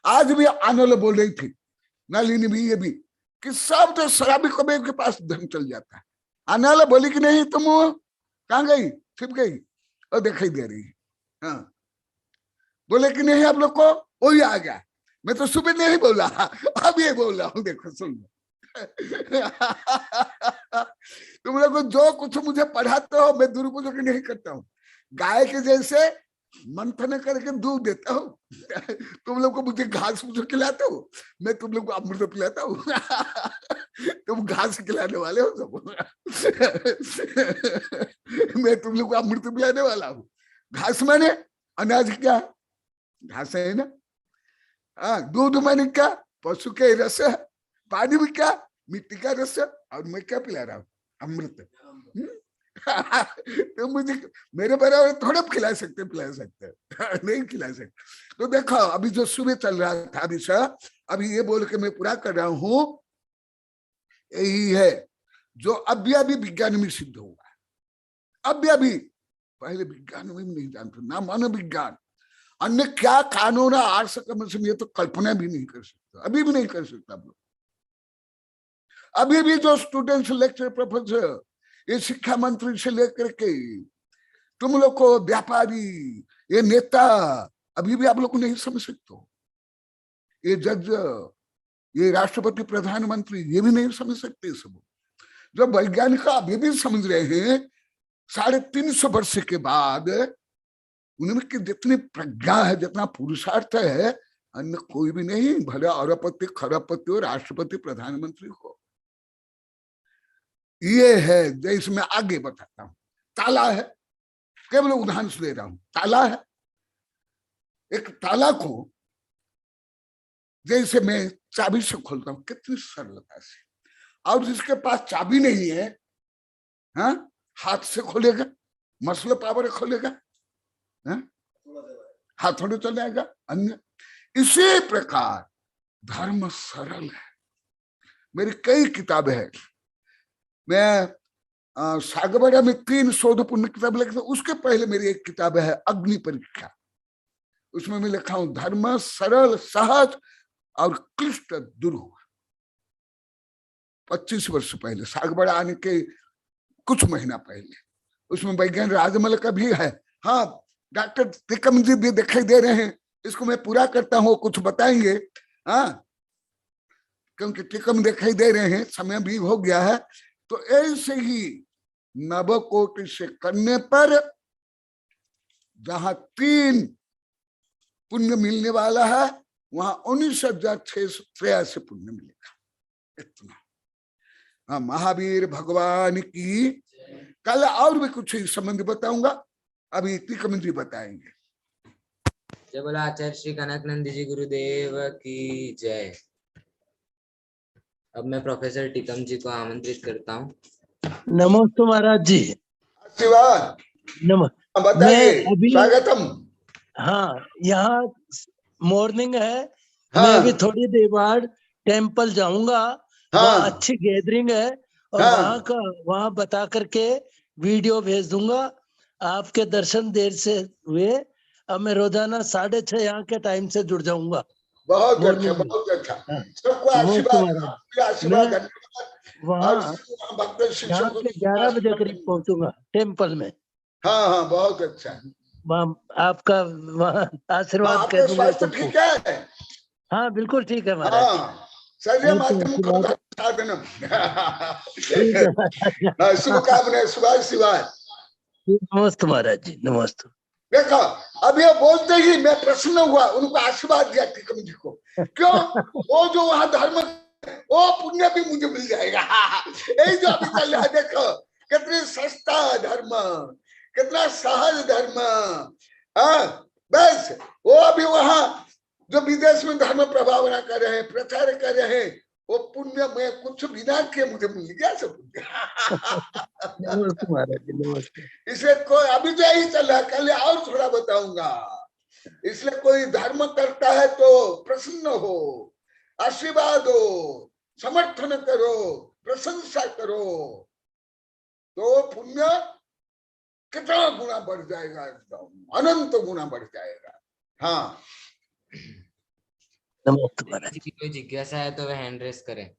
आज भी आनंद बोल रही थी, नलिनी भी, ये भी, कि सब तो शराबी कबे के पास धन चल जाता है। आनंद बोली कि नहीं तुम कहाँ गई, छिप गई और दिखाई दे रही। हाँ बोले कि नहीं आप लोग को, वही आ गया। मैं तो सुबह नहीं बोला, अब ये बोल रहा हूँ, देखो सुन लो। तुम लोग जो कुछ मुझे पढ़ाते हो मैं दुरुपयोग नहीं करता हूँ, गाय के जैसे मंथन करके दूध देता हूँ। तुम लोग को मुझे घास मुझे खिलाते हो, मैं तुम लोग को अमृत पिलाता हूँ। तुम घास खिलाने वाले हो सब। मैं तुम लोग को अमृत पिलाने वाला हूँ। घास मैंने अनाज क्या, घास है ना। हाँ दूध मैंने क्या, पशु के रस है। पानी भी क्या, मिट्टी का रस है। और मैं क्या पिला रहा हूँ, अमृत। तो मुझे मेरे बराबर थोड़ा खिला सकते, पिला सकते नहीं खिला सकते। तो देखो अभी जो सुबह चल रहा था विषय, अभी ये बोल के मैं पूरा कर रहा हूं, यही है जो अभी विज्ञान में सिद्ध हुआ। अभी पहले विज्ञान में नहीं जानते, ना मनोविज्ञान, अन्य क्या कानून आर्स कम ये तो कल्पना भी नहीं कर सकते, अभी भी नहीं कर सकता आप लोग। अभी भी जो स्टूडेंट्स, लेक्चर, प्रोफेसर, ये शिक्षा मंत्री से लेकर के तुम लोग को व्यापारी, ये नेता, अभी भी आप लोग को नहीं समझ सकते हो। ये जज, ये राष्ट्रपति, प्रधानमंत्री, ये भी नहीं समझ सकते सब। जब वैज्ञानिक अभी भी समझ रहे हैं 350 वर्ष के बाद, उनमें की जितनी प्रज्ञा है, जितना पुरुषार्थ है, अन्य कोई भी नहीं, भले अरबपति, खरबपति और राष्ट्रपति, प्रधानमंत्री को। ये है जैसे मैं आगे बताता हूं। ताला है, केवल उदाहरण से दे रहा हूं। ताला है, एक ताला को जैसे मैं चाबी से खोलता हूं, कितनी सरलता से, और जिसके पास चाबी नहीं है, हाँ, हाथ से खोलेगा, मसल पावर खोलेगा, हाथ थोड़े चल जाएगा। अन्य इसी प्रकार धर्म सरल है। मेरी कई किताबें हैं, मैं सागवाड़ा में 3 शोध पुण्य किताब लिखता हूं। उसके पहले मेरी एक किताब है अग्नि परीक्षा, उसमें मैं लिखा हूं धर्म सरल, सहज और क्लिष्ट दुरूह। 25 वर्ष पहले, सागवाड़ा आने के कुछ महीना पहले, उसमें वैज्ञानिक राजमल का भी है। हाँ डॉक्टर टिकम जी भी दिखाई दे रहे हैं, इसको मैं पूरा करता हूँ, कुछ बताएंगे। हाँ क्योंकि टिकम दिखाई दे रहे हैं, समय भी हो गया है। तो ऐसे ही नवकोटि से करने पर जहां 3 पुण्य मिलने वाला है, वहां 19,683 पुण्य मिलेगा। इतना। हाँ महावीर भगवान की। कल और भी कुछ इस संबंध बताऊंगा, अभी टिकम जी बताएंगे। जय बोला आचार्य श्री कनकनंदी जी गुरुदेव की जय। अब मैं प्रोफेसर टिकम जी को आमंत्रित करता हूँ। नमस्ते महाराज जी। आशीर्वाद। मैं अभी स्वागतम। हाँ यहाँ मॉर्निंग है। हाँ। मैं अभी थोड़ी देर बाद टेम्पल जाऊंगा। हाँ। वहाँ अच्छी गैदरिंग है और हाँ। वहाँ बता करके वीडियो भेज दूंगा। आपके दर्शन देर से हुए, अब मैं रोजाना 6:30 यहाँ के टाइम से जुड़ जाऊंगा। बहुत अच्छा, बहुत अच्छा। सबको आशीर्वाद। वहाँ यहाँ के 11 बजे करीब पहुंचूंगा टेम्पल में। हाँ हाँ बहुत अच्छा। वहाँ आपका वहाँ आशीर्वाद आपका स्वास्थ्य ठीक है? हाँ बिल्कुल ठीक है महाराज। हाँ, सर्व माध्यम खलु साधनम। ठीक है महाराज। शुभकामनाएं, सुभाष शिवाय। नमस्ते महाराज जी, नमस्ते। देखो अब ये बोलते ही मैं प्रसन्न हुआ, उनको आशीर्वाद दिया टीकम जी को। क्यों? वो जो वहां धर्म, वो पुण्य भी मुझे मिल जाएगा। यही जो अभी चल रहा है, देखो कितनी सस्ता धर्म, कितना सहज धर्म। बस वो अभी वहां जो विदेश में धर्म प्रभावना कर रहे हैं, प्रचार कर रहे हैं, वो पुण्य में कुछ बिना के मुझे मिल गया सब। नमस्ते महाराज जी, नमस्ते। इसलिए कोई अभी जो यही चल रहा है, कल और थोड़ा बताऊंगा। इसलिए कोई धर्म करता है तो प्रसन्न हो, आशीर्वाद हो, समर्थन करो, प्रशंसा करो, तो पुण्य कितना गुना बढ़ जाएगा, एकदम अनंत गुना बढ़ जाएगा। हाँ नमस्ते महाराज। किसी की कोई जिज्ञासा है तो वह हैंड रेस करें।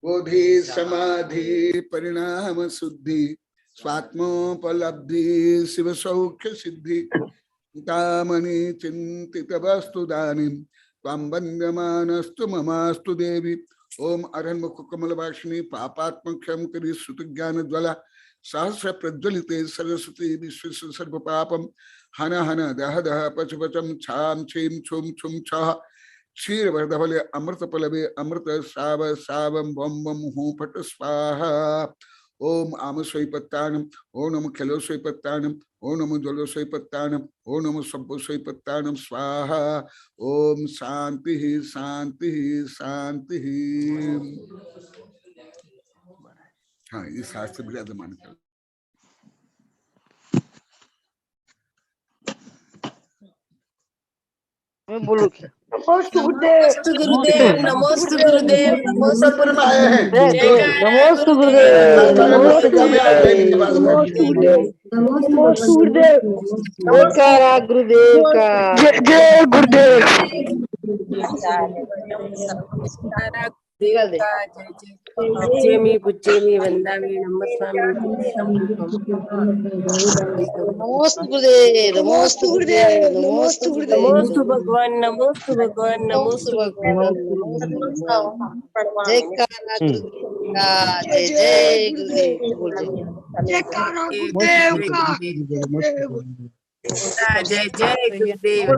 बोधि समाधि परिणाम शुद्धि स्वात्मोपलब्धि शिव सौख्य सिद्धि चिंतामणि चिंतित वस्तु दानी त्वं वन्द्यमानस्तु ममास्तु देवी। ओम अरण्मुख कमल वासिनी पापात्म क्षम करी श्रुत ज्ञान ज्वला सहस्र प्रज्वलिते सरस्वती विश्व सर्व पापम हन हन दह दह पच पचम छाम छीम छुम छुम छः क्षीर वर्धवले अमृत पलवे अमृत साव सावम बम बम हूं फट स्वाहा। ओम आम स्वैपत्तानम, ओ नम खलो स्वैपत्तानम, ओ नम जलो स्वैपत्तानम, ओ नम सब्बो स्वैपत्तानम स्वाहा। ओम शांति शांति शांति। हाँ, ये शास्त्र विराजमान कर। बोलो क्या? नमोस्तु गुरुदेव, नमोस्तु गुरुदेव, मुजफ्फरपुर में आए हैं। नमोस्तु गुरुदेव, नमोस्तु गुरुदेव, नमोस्तु गुरुदेव, जयकारा गुरुदेव का, जय गुरुदेव। पुच्चेमी वंदामी नमोस्तु गुरुदेव, नमोस्तु गुरुदेव, नमोस्तु गुरुदेव, नमोस्तु भगवान, नमोस्तु भगवान, नमोस्तु भगवान, जयकारा गुरुदेव का, जय जय गुरुदेव, जयकारा गुरुदेव का, जय जय गुरुदेव।